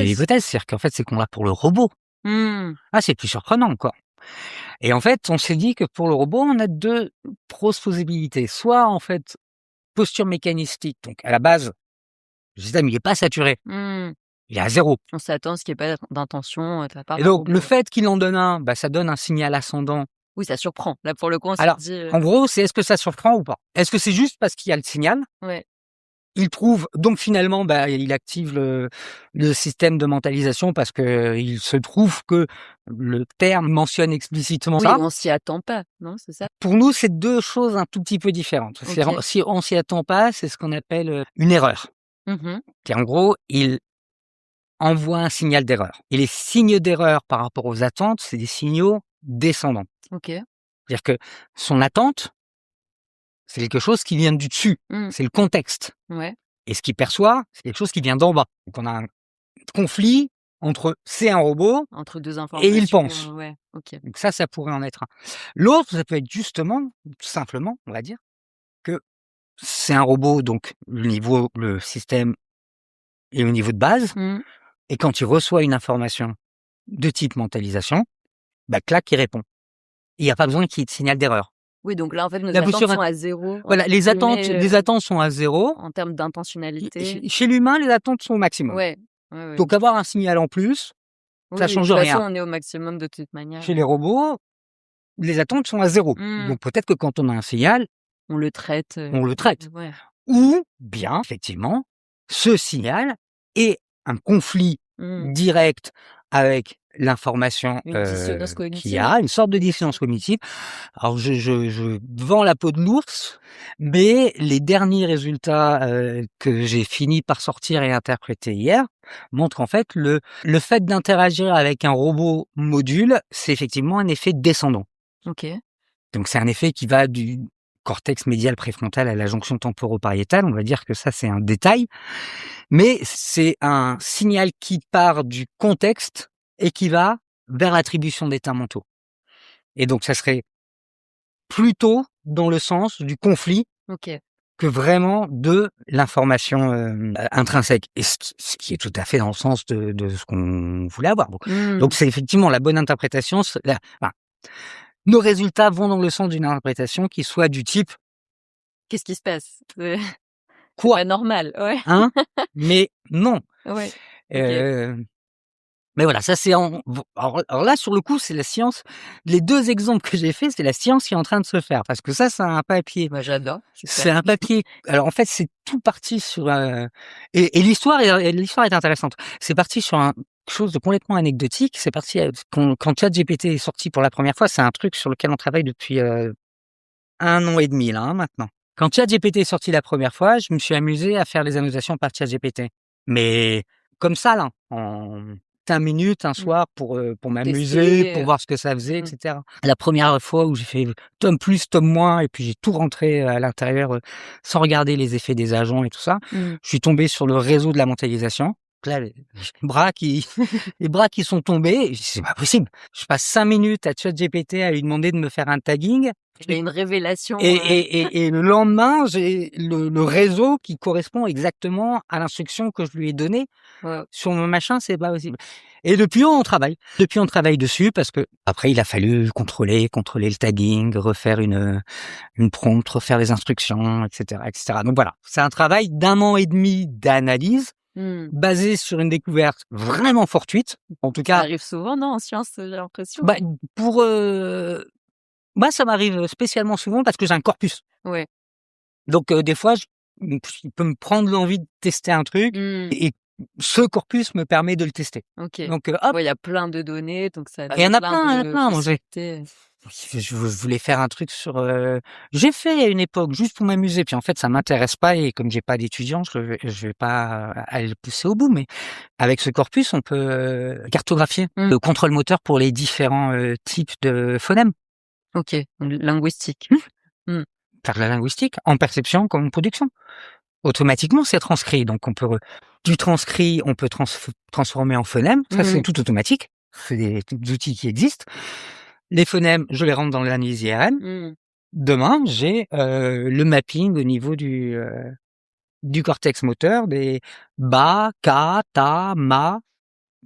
hypothèse. C'est-à-dire qu'en fait, c'est qu'on l'a pour le robot. Ah, c'est plus surprenant, quoi. Et en fait, on s'est dit que pour le robot, on a 2 grosses possibilités. Soit, en fait, posture mécanistique, donc à la base, le système il est pas saturé, il est à 0. On s'attend à ce qu'il y ait pas d'intention de la part Et d'un donc le robot. fait qu'il en donne un, bah, ça donne un signal ascendant. Oui, ça surprend. Là, pour le coup, on s'est Alors, dit, en gros, c'est est-ce que ça surprend ou pas? Est-ce que c'est juste parce qu'il y a le signal? ouais. Il trouve donc finalement, bah, il active le système de mentalisation parce que il se trouve que le terme mentionne explicitement Oui, ça. on s'y attend pas, non, c'est ça? Pour nous, c'est 2 choses un tout petit peu différentes. C'est OK. si on s'y attend pas, c'est ce qu'on appelle, une erreur. Qui en gros, il envoie un signal d'erreur. Et les signes d'erreur par rapport aux attentes, c'est des signaux descendants. OK. C'est-à-dire que son attente, c'est quelque chose qui vient du dessus, c'est le contexte. Ouais. Et ce qu'il perçoit, c'est quelque chose qui vient d'en bas. Donc on a un conflit entre c'est un robot Entre 2 et il informations, pense. ouais, OK. Donc ça pourrait en être un. L'autre, ça peut être justement, tout simplement, on va dire, que c'est un robot, donc le système est au niveau de base, et quand il reçoit une information de type mentalisation, bah clac, il répond. Il n'y a pas besoin qu'il y ait de signal d'erreur. Oui, donc là, en fait, nos La attentes posture sont à 0, Voilà, les entre attentes guillemets, sont à 0. en termes d'intentionnalité. Chez l'humain, les attentes sont au maximum. Ouais. Donc avoir un signal en plus, ça Oui, de change toute rien. façon, on est au maximum de toute manière. Chez les robots, les attentes sont à 0. Donc peut-être que quand on a un signal, on le traite. Ouais. Ou bien, effectivement, ce signal est un conflit direct avec l'information Une dissonance qu'il cognitive. y a, une sorte de dissonance cognitive. Alors je vends la peau de l'ours, mais les derniers résultats que j'ai fini par sortir et interpréter hier montrent qu'en fait le fait d'interagir avec un robot module, c'est effectivement un effet descendant. OK. Donc c'est un effet qui va du cortex médial préfrontal à la jonction temporopariétale. On va dire que ça, c'est un détail. Mais c'est un signal qui part du contexte et qui va vers l'attribution d'états mentaux. Et donc ça serait plutôt dans le sens du conflit que vraiment de l'information intrinsèque. Et ce qui est tout à fait dans le sens de ce qu'on voulait avoir. Donc c'est effectivement la bonne interprétation. Nos résultats vont dans le sens d'une interprétation qui soit du type Qu'est-ce qui se passe? C'est Quoi? pas normal, ouais. Hein? Mais non. Ouais, OK. Heu, mais voilà, ça c'est alors là, sur le coup, c'est la science. Les 2 exemples que j'ai faits, c'est la science qui est en train de se faire parce que ça, c'est un papier. Bah, j'adore, super. C'est un papier alors en fait, c'est tout parti sur, et l'histoire est intéressante. C'est parti sur quelque chose de complètement anecdotique. C'est parti, quand ChatGPT est sorti pour la première fois, c'est un truc sur lequel on travaille depuis, 1 an et demi là, hein, maintenant. Quand ChatGPT est sorti la première fois, je me suis amusé à faire les annotations par ChatGPT. Mais comme ça là, en 5 minutes un Mmh. soir pour m'amuser, Tester, pour voir ce que ça faisait et mmh. cetera. La première fois où j'ai fait tome plus, tome moins et puis j'ai tout rentré à l'intérieur, sans regarder les effets des agents et tout ça, Mmh. je suis tombé sur le réseau de la mentalisation. Là, les bras qui les bras qui sont tombés et je dis: «C'est pas possible». Je passe 5 minutes à ChatGPT à lui demander de me faire un tagging Il y a une révélation, et le lendemain, j'ai le réseau qui correspond exactement à l'instruction que je lui ai donnée ouais. sur mon machin, c'est pas possible. Et depuis, on travaille. Depuis, on travaille dessus parce que après, il a fallu contrôler le tagging, refaire une prompt, refaire les instructions, et cetera, et cetera. Donc voilà, c'est un travail d'1 an et demi d'analyse Mmh. basé sur une découverte vraiment fortuite. En tout Ça cas, arrive souvent, non, en sciences, j'ai l'impression? bah, pour, moi, ça m'arrive spécialement souvent parce que j'ai un corpus. Ouais. Donc des fois, il peut me prendre l'envie de tester un truc Mmh. et ce corpus me permet de le tester. OK. Donc hop, Ouais, il y a plein de données, donc ça il y donne en a plein plein, il y en a de plein. Moi, possibilités. je voulais faire un truc sur, j'ai fait à une époque juste pour m'amuser, puis en fait ça m'intéresse pas et comme j'ai pas d'étudiants, je vais pas aller le pousser au bout. Mais avec ce corpus, on peut cartographier Mmh. le contrôle moteur pour les différents types de phonèmes. OK, linguistique. Mmh. Faire de la linguistique en perception comme en production. Automatiquement, c'est transcrit. Donc, du transcrit, on peut transformer en phonème. Ça, c'est Mmh. tout automatique. C'est des outils qui existent. Les phonèmes, je les rentre dans l'analyse IRM. Mmh. Demain, j'ai le mapping au niveau du cortex moteur des ba, ka, ta, ma.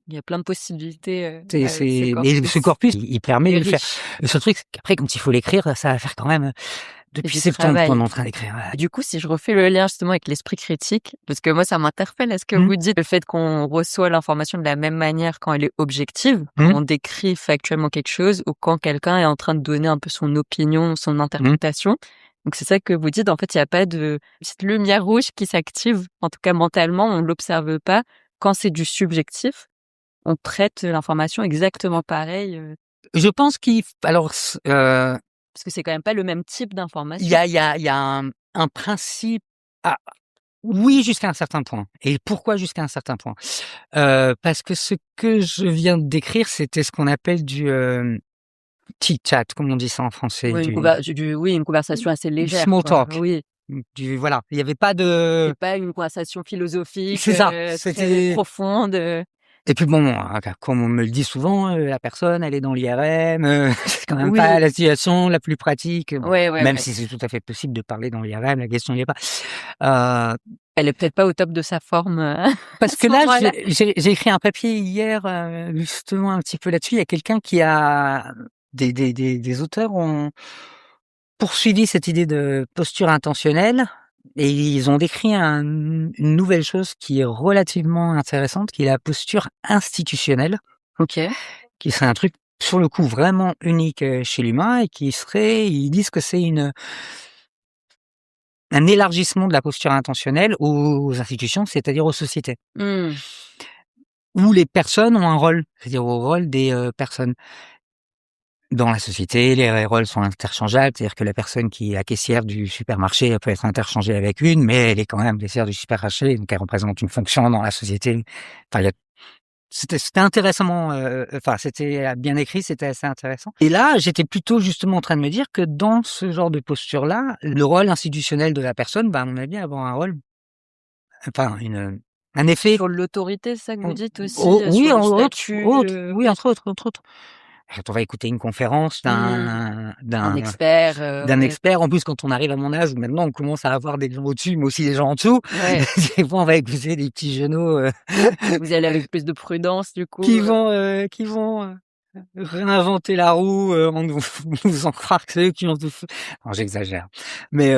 Il y a plein de possibilités, avec ce Et ce corpus. corpus, il permet Il de est le faire. riche. Le seul truc, c'est qu'après, quand il faut l'écrire, ça va faire quand même C'est depuis du septembre qu'on travail. est en train d'écrire. Du coup, si je refais le lien justement avec l'esprit critique, parce que moi ça m'interpelle, est-ce que Mmh. vous dites le fait qu'on reçoit l'information de la même manière quand elle est objective, quand Mmh. on décrit factuellement quelque chose, ou quand quelqu'un est en train de donner un peu son opinion, son interprétation? Donc c'est ça que vous dites, en fait, il y a pas de petite lumière rouge qui s'active, en tout cas mentalement, on l'observe pas. Quand c'est du subjectif, on traite l'information exactement pareil, Je pense parce que c'est quand même pas le même type il d'information. y a un principe. Ah, oui, jusqu'à un certain point. Et pourquoi jusqu'à un certain point? Parce que ce que je viens de décrire, c'était ce qu'on appelle du, chit-chat, comme on dit ça en français, Oui, une conversation assez du légère, small quoi. talk, Oui, voilà. Il y avait pas de. c'est pas une conversation philosophique, C'est ça, très c'était. profonde, Et puis bon, comme on me le dit souvent, la personne, elle est dans l'IRM, c'est quand même oui, pas la situation la plus pratique. Bon, ouais, ouais, même ouais. si c'est tout à fait possible de parler dans l'IRM, la question n'y est pas. Heu, Elle est peut-être pas au top de sa forme, à parce que ce là, moment-là. j'ai écrit un papier hier, justement un petit peu là-dessus. Il y a quelqu'un qui a des auteurs ont poursuivi cette idée de posture intentionnelle et ils ont décrit une nouvelle chose qui est relativement intéressante, qui est la posture institutionnelle. OK. Qui serait un truc, sur le coup, vraiment unique, chez l'humain et ils disent que c'est un élargissement de la posture intentionnelle aux institutions, c'est-à-dire aux sociétés. Mmh. Où les personnes ont un rôle, c'est-à-dire au rôle des, personnes. Dans la société, les rôles sont interchangeables, c'est-à-dire que la personne qui est la caissière du supermarché, elle peut être interchangée avec une, mais elle est quand même caissière du supermarché, donc elle représente une fonction dans la société. Enfin, il y a c'était intéressant, enfin, c'était bien écrit, c'était assez intéressant. Et là, j'étais plutôt justement en train de me dire que dans ce genre de posture-là, le rôle institutionnel de la personne, à mon avis, avoir un rôle, enfin, un effet. Sur l'autorité, c'est ça que vous dites aussi, Oui, sur le entre statut, autres, oui, entre autres. Quand on va écouter une conférence mmh, d'un un d'un expert, d'un ouais, expert, en plus, quand on arrive à mon âge, maintenant, on commence à avoir des gens au-dessus, mais aussi des gens en dessous. ouais. Des fois, on va écouter des petits genoux, Vous y allez avec plus de prudence du coup, qui vont, réinventer la roue, en nous nous faisant croire que c'est eux qui ont tout fait. Non, j'exagère. Mais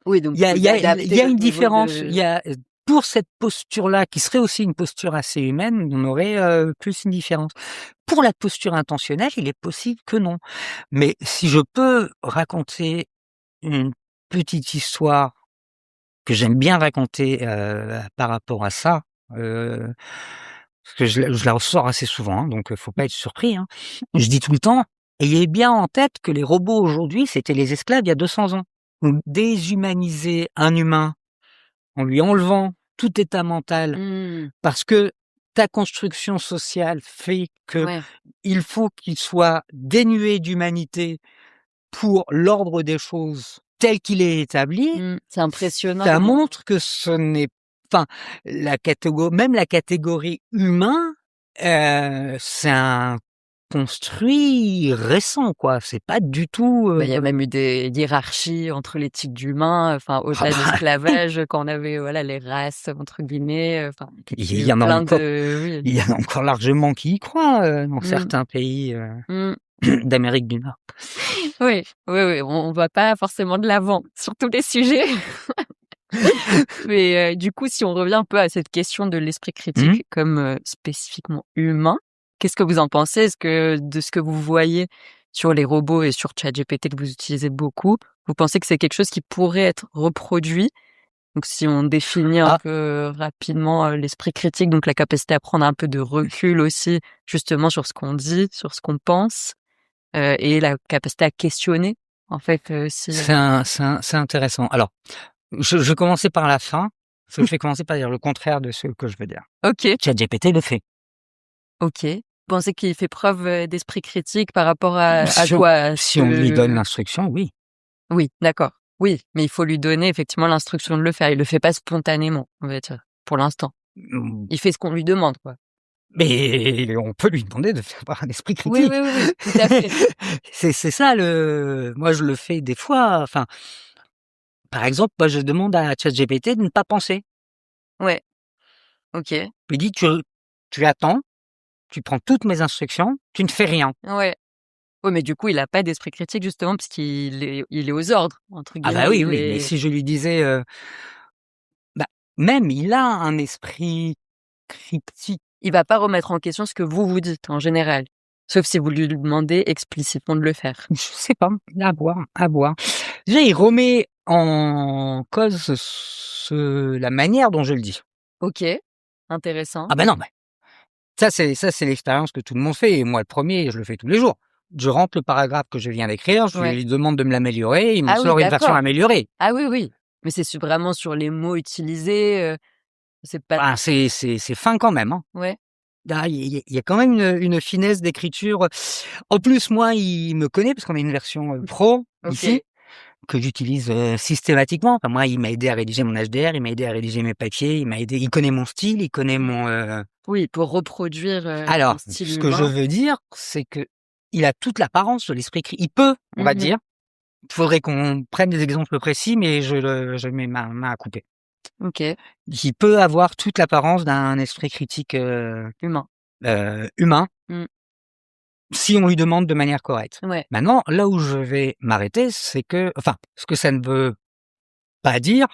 Oui, donc Il y a vous il y a il y adaptez a au une niveau différence. Il de y a pour cette posture-là, qui serait aussi une posture assez humaine, on aurait, plus une différence. Pour la posture intentionnelle, il est possible que non. Mais si je peux raconter une petite histoire que j'aime bien raconter, par rapport à ça, parce que je la ressors assez souvent, hein, donc faut pas être surpris, hein. Je dis tout le temps: «Ayez bien en tête que les robots aujourd'hui, c'était les esclaves il y a 200 ans». Donc déshumaniser un humain en lui enlevant tout état mental mmh, parce que ta construction sociale fait que ouais, il faut qu'il soit dénué d'humanité pour l'ordre des choses tel qu'il est établi, c'est impressionnant ça comment montre que ce n'est enfin, même la catégorie humain, c'est un construit récent, quoi. C'est pas du tout, bah, il y a même eu des hiérarchies entre les types d'humains, enfin ah au-delà de bah, l'esclavage, quand on avait, voilà, «les races» entre guillemets, enfin, il il y a y eu en a plein encore de oui. il y en a encore largement qui y croient, dans Mmh. certains pays, Mmh. d'Amérique du Nord. Oui, oui, oui, on va pas forcément de l'avant sur tous les sujets. Mais, du coup, si on revient un peu à cette question de l'esprit Mmh. critique comme, spécifiquement humain, qu'est-ce que vous en pensez? Est-ce que de ce que vous voyez sur les robots et sur ChatGPT que vous utilisez beaucoup, vous pensez que c'est quelque chose qui pourrait être reproduit? Donc si on définit un Ah, peu rapidement, l'esprit critique, donc la capacité à prendre un peu de recul aussi, justement sur ce qu'on dit, sur ce qu'on pense, et la capacité à questionner, en fait, si, c'est intéressant. Alors, je vais commencer par la fin, parce que je vais commencer par dire le contraire de ce que je veux dire. OK. ChatGPT le fait. OK. Vous pensez qu'il fait preuve, d'esprit critique par rapport à Si on quoi? À ce si on lui donne que l'instruction, oui. oui, d'accord. Oui, mais il faut lui donner effectivement l'instruction de le faire. Il le fait pas spontanément, on va dire, pour l'instant. Mmh, Il fait ce qu'on lui demande, quoi. mais on peut lui demander de faire avoir un esprit Oui, critique. oui, oui, oui, tout à fait. C'est ça moi je le fais des fois, enfin, par exemple, moi je demande à ChatGPT de ne pas penser. Ouais, OK. Je lui dis: «Tu attends, tu prends toutes mes instructions, tu ne fais rien». Ouais. Ouais, mais du coup, il a pas d'esprit critique justement parce qu'il est «aux ordres» entre Ah bah guillemets. oui, Il oui, mais est si je lui disais, bah, même il a un esprit critique. il va pas remettre en question ce que vous dites en général. Sauf si vous lui demandez explicitement de le faire. Je sais pas, à voir, à voir. Déjà, il remet en cause la manière dont je le dis. OK, intéressant. Ah bah non, mais ça c'est l'expérience que tout le monde fait et moi le premier, je le fais tous les jours. Je rentre le paragraphe que je viens d'écrire, je Ouais. lui demande de me l'améliorer, il me Ah oui, sort une version d'accord. améliorée. Ah oui, oui. Mais c'est vraiment sur les mots utilisés, c'est pas Ah, c'est fin quand même, hein. ouais, Ah, il y a quand même une finesse d'écriture. En plus, moi, il me connaît parce qu'on a une version, pro ici, OK. que j'utilise, systématiquement. Enfin moi, il m'a aidé à rédiger mon HDR, il m'a aidé à rédiger mes papiers, il connaît mon style, il connaît Mmh. mon, Oui, pour reproduire, un alors, style ce que je humain. veux dire, c'est que il a toute l'apparence de l'esprit il peut, on va Mmh. dire. Il faudrait qu'on prenne des exemples précis, mais je mets ma main à couper. OK, Il peut avoir toute l'apparence d'un esprit critique, humain. humain, Mmh. si on lui demande de manière correcte. Ouais. Maintenant, là où je vais m'arrêter, c'est que enfin, ce que ça ne veut pas dire,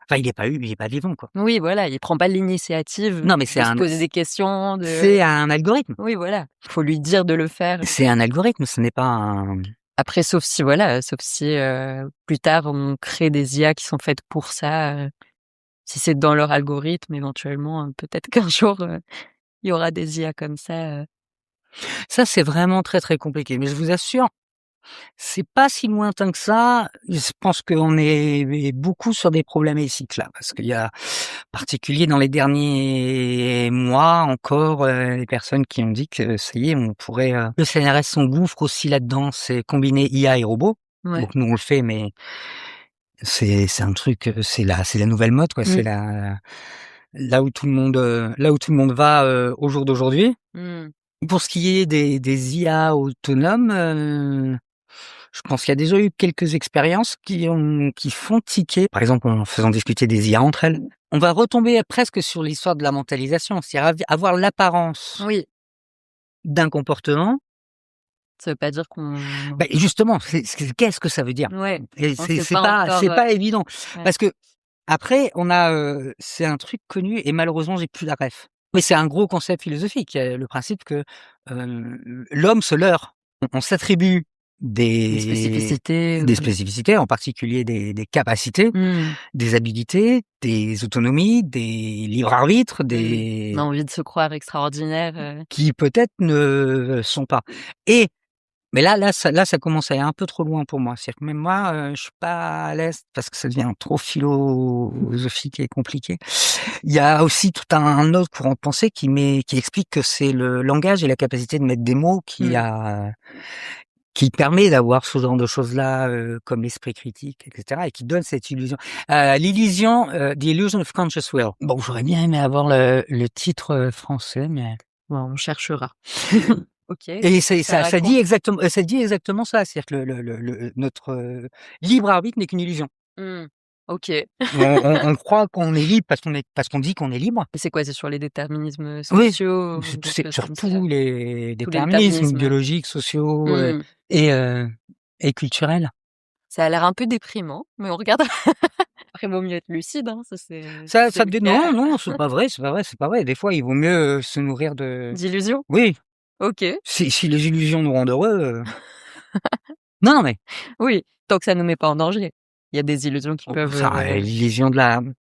enfin, il est pas vivant, quoi. Oui, voilà, il prend pas l'initiative Non, mais de se poser des questions, de c'est un algorithme. oui, voilà. Faut lui dire de le faire. C'est un algorithme, ce n'est pas un Après, sauf si voilà, sauf si, plus tard on crée des IA qui sont faites pour ça, si c'est dans leur algorithme éventuellement, peut-être qu'un jour, il y aura des IA comme ça, ça, c'est vraiment très, très compliqué. Mais je vous assure, c'est pas si lointain que ça. Je pense qu'on est beaucoup sur des problématiques là, parce qu'il y a, en particulier dans les derniers mois encore, des personnes qui ont dit que ça y est, on pourrait, le CNRS s'engouffre aussi là-dedans, c'est combiner IA et robots. ouais. Donc nous, on le fait, mais c'est un truc, c'est la nouvelle mode, quoi. C'est Mmh. là où tout le monde va, au jour d'aujourd'hui. Mmh. Pour ce qui est des IA autonomes, je pense qu'il y a déjà eu quelques expériences qui font tiquer. Par exemple, en faisant discuter des IA entre elles. On va retomber presque sur l'histoire de la mentalisation, c'est-à-dire avoir l'apparence Oui, d'un comportement Ça veut pas dire qu'on Justement, qu'est-ce que ça veut dire? ouais, Et on c'est sait c'est pas pas encore, c'est pas évident ouais. parce que après on a, c'est un truc connu et malheureusement j'ai plus la ref. Mais c'est un gros concept philosophique, le principe que, l'homme se leurre. On s'attribue Des des spécificités des spécificités, en particulier des capacités, mmh, des habilités, des autonomies, des libres arbitres, on a envie de se croire extraordinaire, qui peut-être ne sont pas. Et mais là ça commence à aller un peu trop loin pour moi. C'est-à-dire que même moi, je suis pas à l'aise parce que ça devient trop philosophique et compliqué. Il y a aussi tout un autre courant de pensée qui explique que c'est le langage et la capacité de mettre des mots mmh. qui permet d'avoir ce genre de choses-là, comme l'esprit critique et cetera et qui donne cette illusion. The Illusion of Conscious Will. Bon, j'aurais bien aimé avoir le titre, français, mais Bon, on cherchera. OK, et ça ça dit raconte exactement ça. C'est-à-dire que notre, libre arbitre n'est qu'une illusion. mmh, OK. Et On croit qu'on est libre parce qu'on dit qu'on est libre. c'est quoi? C'est sur les déterminismes Oui, sociaux ou des c'est choses sur comme ça? tous les Tous les déterminismes déterminismes, biologiques, sociaux, mmh. et heu et culturels. Ça a l'air un peu déprimant, mais on regardera. Après, vaut mieux être lucide, hein, ça c'est Ça le dé cas. non, c'est pas vrai, c'est pas vrai, c'est pas vrai. Des fois, il vaut mieux, se nourrir de D'illusions? oui, OK, si les illusions nous rendent heureux, non, mais oui, tant que ça nous met pas en danger. Il y a des illusions qui peuvent, ça, l'illusion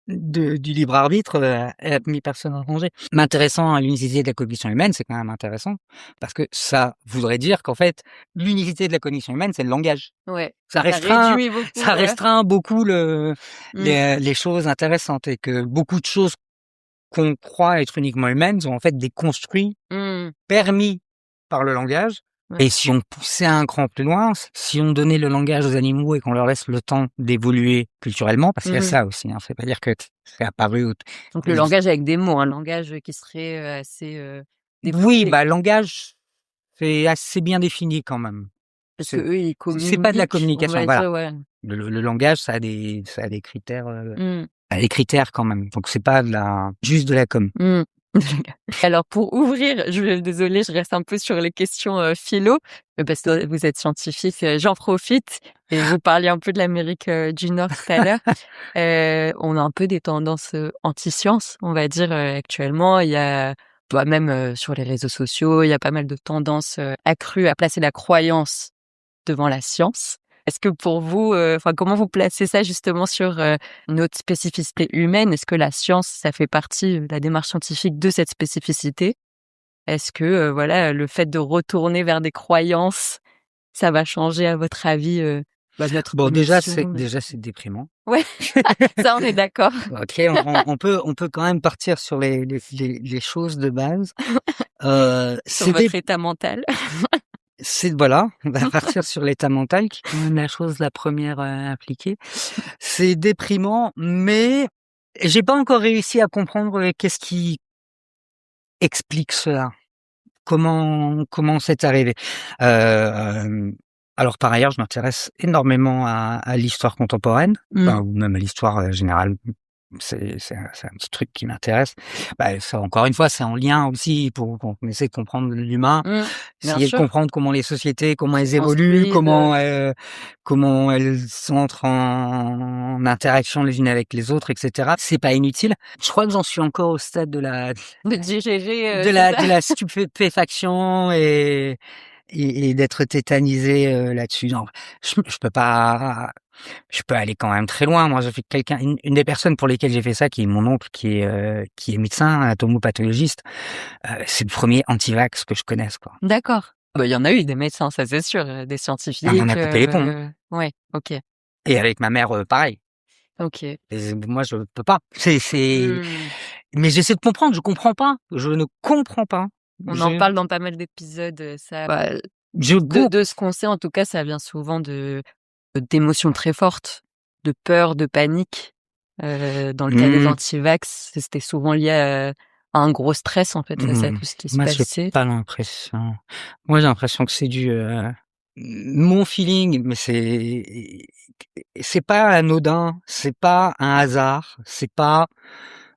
du libre arbitre, elle a mis personne en danger. M'intéressant à l'unicité de la cognition humaine, c'est quand même intéressant parce que ça voudrait dire qu'en fait, l'unicité de la cognition humaine, c'est le langage. ouais, Ça ça restreint réduit beaucoup, ça restreint beaucoup mmh, les choses intéressantes et que beaucoup de choses qu'on croit être uniquement humaines sont en fait des construits mmh, permis par le langage. ouais, Et si on poussait un cran plus loin, si on donnait le langage aux animaux et qu'on leur laisse le temps d'évoluer culturellement, parce qu'il y a mmh. ça aussi, hein, c'est pas dire que c'est apparu au Donc le langage avec des mots, un langage qui serait, assez, oui, développé. bah, langage, c'est assez bien défini quand même. Parce C'est qu'eux, ils c'est pas de la communiquent, on communication, va voilà. dire, ouais. Le langage, ça a des critères, Mmh. ça a des critères quand même. Donc c'est pas de la juste de la com. Mmh. Alors pour ouvrir, désolée, je reste un peu sur les questions, philo, parce que vous êtes scientifique, j'en profite et vous parliez un peu de l'Amérique, du Nord tout à l'heure. On a un peu des tendances, anti-science, on va dire, actuellement. Il y a bah, même, sur les réseaux sociaux, il y a pas mal de tendances, accrues à placer la croyance devant la science. Est-ce que pour vous, enfin, comment vous placez ça justement sur, notre spécificité humaine? Est-ce que la science, ça fait partie, la démarche scientifique de cette spécificité? Est-ce que, voilà, le fait de retourner vers des croyances, ça va changer à votre avis, bah, notre Bon, cognition, déjà c'est déprimant. ouais, ça on est d'accord. OK, on peut quand même partir sur les choses de base. Sur votre état mental. C'est voilà, on va partir sur l'état mental qui est quand même la chose la première re appliquée. C'est déprimant, mais j'ai pas encore réussi à comprendre, qu'est-ce qui explique cela. Comment c'est arrivé? Alors par ailleurs, je m'intéresse énormément à l'histoire contemporaine, Mmh. enfin ou même à l'histoire, générale. C'est un petit truc qui m'intéresse. Bah, ça encore une fois, c'est en lien aussi pour qu'on essaie de comprendre l'humain, Mmh. Bien essayer de sûr, comprendre comment les sociétés, comment se elles évoluent, construisent, comment elles entrent en interaction les unes avec les autres et cetera. C'est pas inutile. Je crois que j'en suis encore au stade de digérer, c'est ça? de la stupéfaction et d'être tétanisé, là-dessus. Non, je peux pas je peux aller quand même très loin. Moi, j'ai fait une des personnes pour lesquelles j'ai fait ça, qui est mon oncle, qui est médecin, anatomopathologiste, c'est le premier anti-vax que je connaisse, quoi. D'accord. Bah, il y en a eu des médecins, ça c'est sûr, des On en scientifiques, a coupé les ponts, hein. ouais, OK, Et avec ma mère, pareil. OK. Et moi, je peux pas. Mmh. Mais j'essaie de comprendre, je comprends pas. Je ne comprends pas. On en Je parle dans pas mal d'épisodes, ça bah, je de go de ce qu'on sait en tout cas, ça vient souvent d'émotions très fortes, de peur, de panique. Dans le cas des mmh, anti-vax, c'était souvent lié à un gros stress en fait, face à mmh, tout ce qui se moi, j'ai passait. pas l'impression. Moi, j'ai l'impression que c'est mon feeling, mais c'est pas anodin, c'est pas un hasard, c'est pas,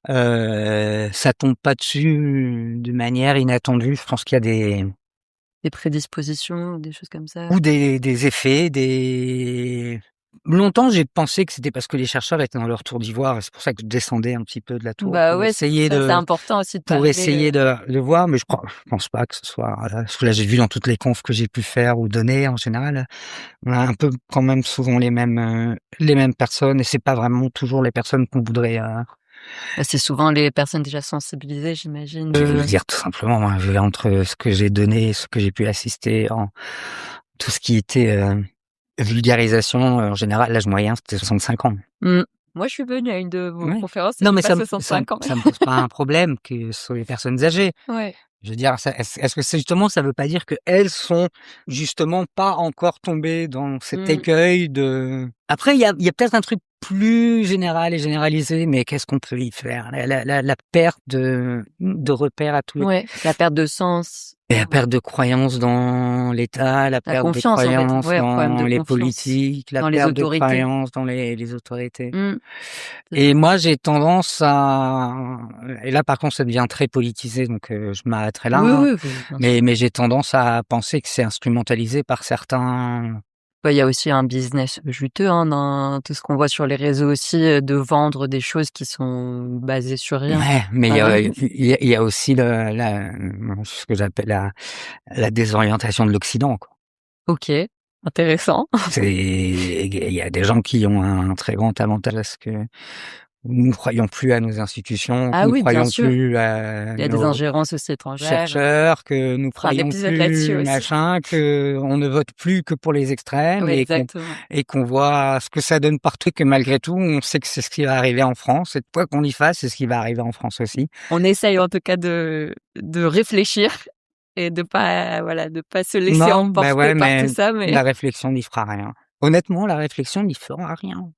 ça tombe pas dessus de manière inattendue. Je pense qu'il y a Des prédispositions, des choses comme ça? Ou des effets, longtemps, j'ai pensé que c'était parce que les chercheurs étaient dans leur tour d'ivoire et c'est pour ça que je descendais un petit peu de la tour Bah, pour ouais, c'est pour essayer ça, c'est de important aussi de pour parler, essayer de voir, mais je pense pas que ce soit parce que là, j'ai vu dans toutes les confs que j'ai pu faire ou donner, en général, on a un peu quand même souvent les mêmes personnes et c'est pas vraiment toujours les personnes qu'on voudrait, bah, c'est souvent les personnes déjà sensibilisées, j'imagine, je veux dire tout simplement, moi, je vais entre ce que j'ai donné et ce que j'ai pu assister en tout ce qui était, vulgarisation, en général, l'âge moyen, c'était 65 ans. Mmh. Moi, je suis venue à une de vos Ouais. conférences, Non, j'avais mais pas 65 ans. ça me pose pas un problème que ce soit les personnes âgées. Ouais. Je veux dire, est-ce que c'est justement, ça veut pas dire qu'elles sont justement pas encore tombées dans cet Mmh. écueil de... Après, il y a peut-être un truc plus général et généralisé, mais qu'est-ce qu'on peut y faire? La perte de repères à tous les... Ouais, la perte de sens, Et la perte de croyance dans l'État, la la perte de confiance, en fait. croyance Ouais, un problème de dans les confiance politiques, la dans les perte de autorités. croyance dans les autorités. Mmh. C'est Et ça. moi, j'ai tendance à... Et là, par contre, ça devient très politisé, donc je m'arrêterai là, Oui, hein. oui, bien sûr. Mais j'ai tendance à penser que c'est instrumentalisé par certains... Bah, il y a aussi un business juteux, hein, dans tout ce qu'on voit sur les réseaux aussi, de vendre des choses qui sont basées sur rien. Ouais, mais Enfin, il y a aussi ce que j'appelle la désorientation de l'Occident, quoi. OK, intéressant. Il y a des gens qui ont un très grand avantage à ce que nous ne croyons plus à nos institutions, que Ah nous ne oui, bien croyons sûr. plus à Il y a des nos ingérences aussi étrangères. chercheurs, que nous On fera un croyons épisode là-dessus plus aussi. machin, que on ne vote plus que pour les extrêmes Oui, et exactement. qu'on voit ce que ça donne partout, que malgré tout, on sait que c'est ce qui va arriver en France et quoi qu'on y fasse, c'est ce qui va arriver en France aussi. On essaye en tout cas de réfléchir et de pas, voilà, de pas se laisser Non, ben emporter ouais, par mais tout ça, mais la réflexion n'y fera rien. Honnêtement, la réflexion n'y fera rien.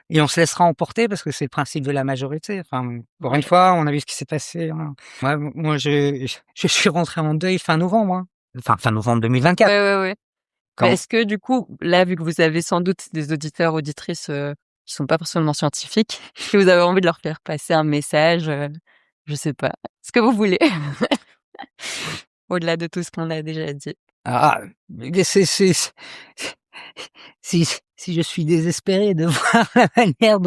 Et on se laissera emporter parce que c'est le principe de la majorité. Enfin, encore une ouais. fois, on a vu ce qui s'est passé, hein. Moi, je suis rentré en deuil fin novembre, hein. Enfin, fin novembre 2024. Ouais, ouais, ouais. Mais Quand est-ce que du coup, là, vu que vous avez sans doute des auditeurs, auditrices, qui sont pas forcément scientifiques, est-ce que vous avez envie de leur faire passer un message, je sais pas, ce que vous voulez, au-delà de tout ce qu'on a déjà dit? ah, mais si si je suis désespéré de voir la manière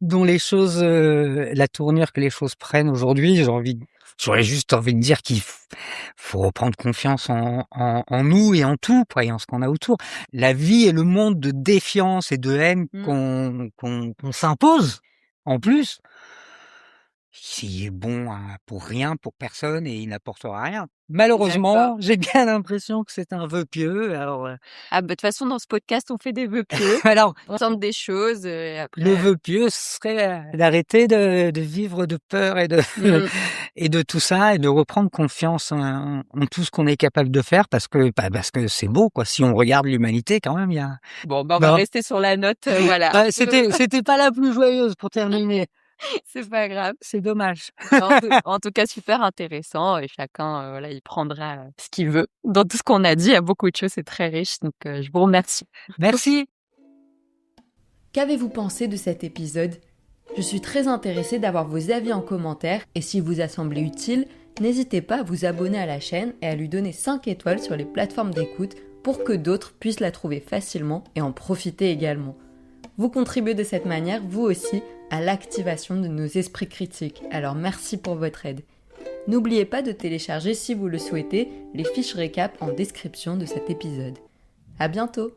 dont les choses, la tournure que les choses prennent aujourd'hui, j'aurais juste envie de dire faut reprendre confiance en nous et en tout, quoi, et en ce qu'on a autour. La vie et le monde de défiance et de haine Mmh. qu'on s'impose, en plus, il est bon pour rien, pour personne et il n'apportera rien. D'accord. Malheureusement, j'ai bien l'impression que c'est un vœu pieux. Alors, Ah bah, de toute façon, dans ce podcast, on fait des vœux pieux, alors on tente des choses, et le après vœu pieux serait d'arrêter de vivre de peur et de mmh, et de tout ça et de reprendre confiance en tout ce qu'on est capable de faire parce que c'est beau, quoi. Si on regarde l'humanité, quand même, il y a... bon, bah, on va Non, rester sur la note, voilà. c'était pas la plus joyeuse pour terminer. C'est pas grave. C'est dommage. En tout cas, super intéressant et chacun, voilà, il prendra, ce qu'il veut. Dans tout ce qu'on a dit, il y a beaucoup de choses, c'est très riche, donc je vous remercie. Merci. Qu'avez-vous pensé de cet épisode ? Je suis très intéressée d'avoir vos avis en commentaire et s'il vous a semblé utile, n'hésitez pas à vous abonner à la chaîne et à lui donner 5 étoiles sur les plateformes d'écoute pour que d'autres puissent la trouver facilement et en profiter également. Vous contribuez de cette manière, vous aussi, à l'activation de nos esprits critiques, alors merci pour votre aide. N'oubliez pas de télécharger, si vous le souhaitez, les fiches récap en description de cet épisode. À bientôt!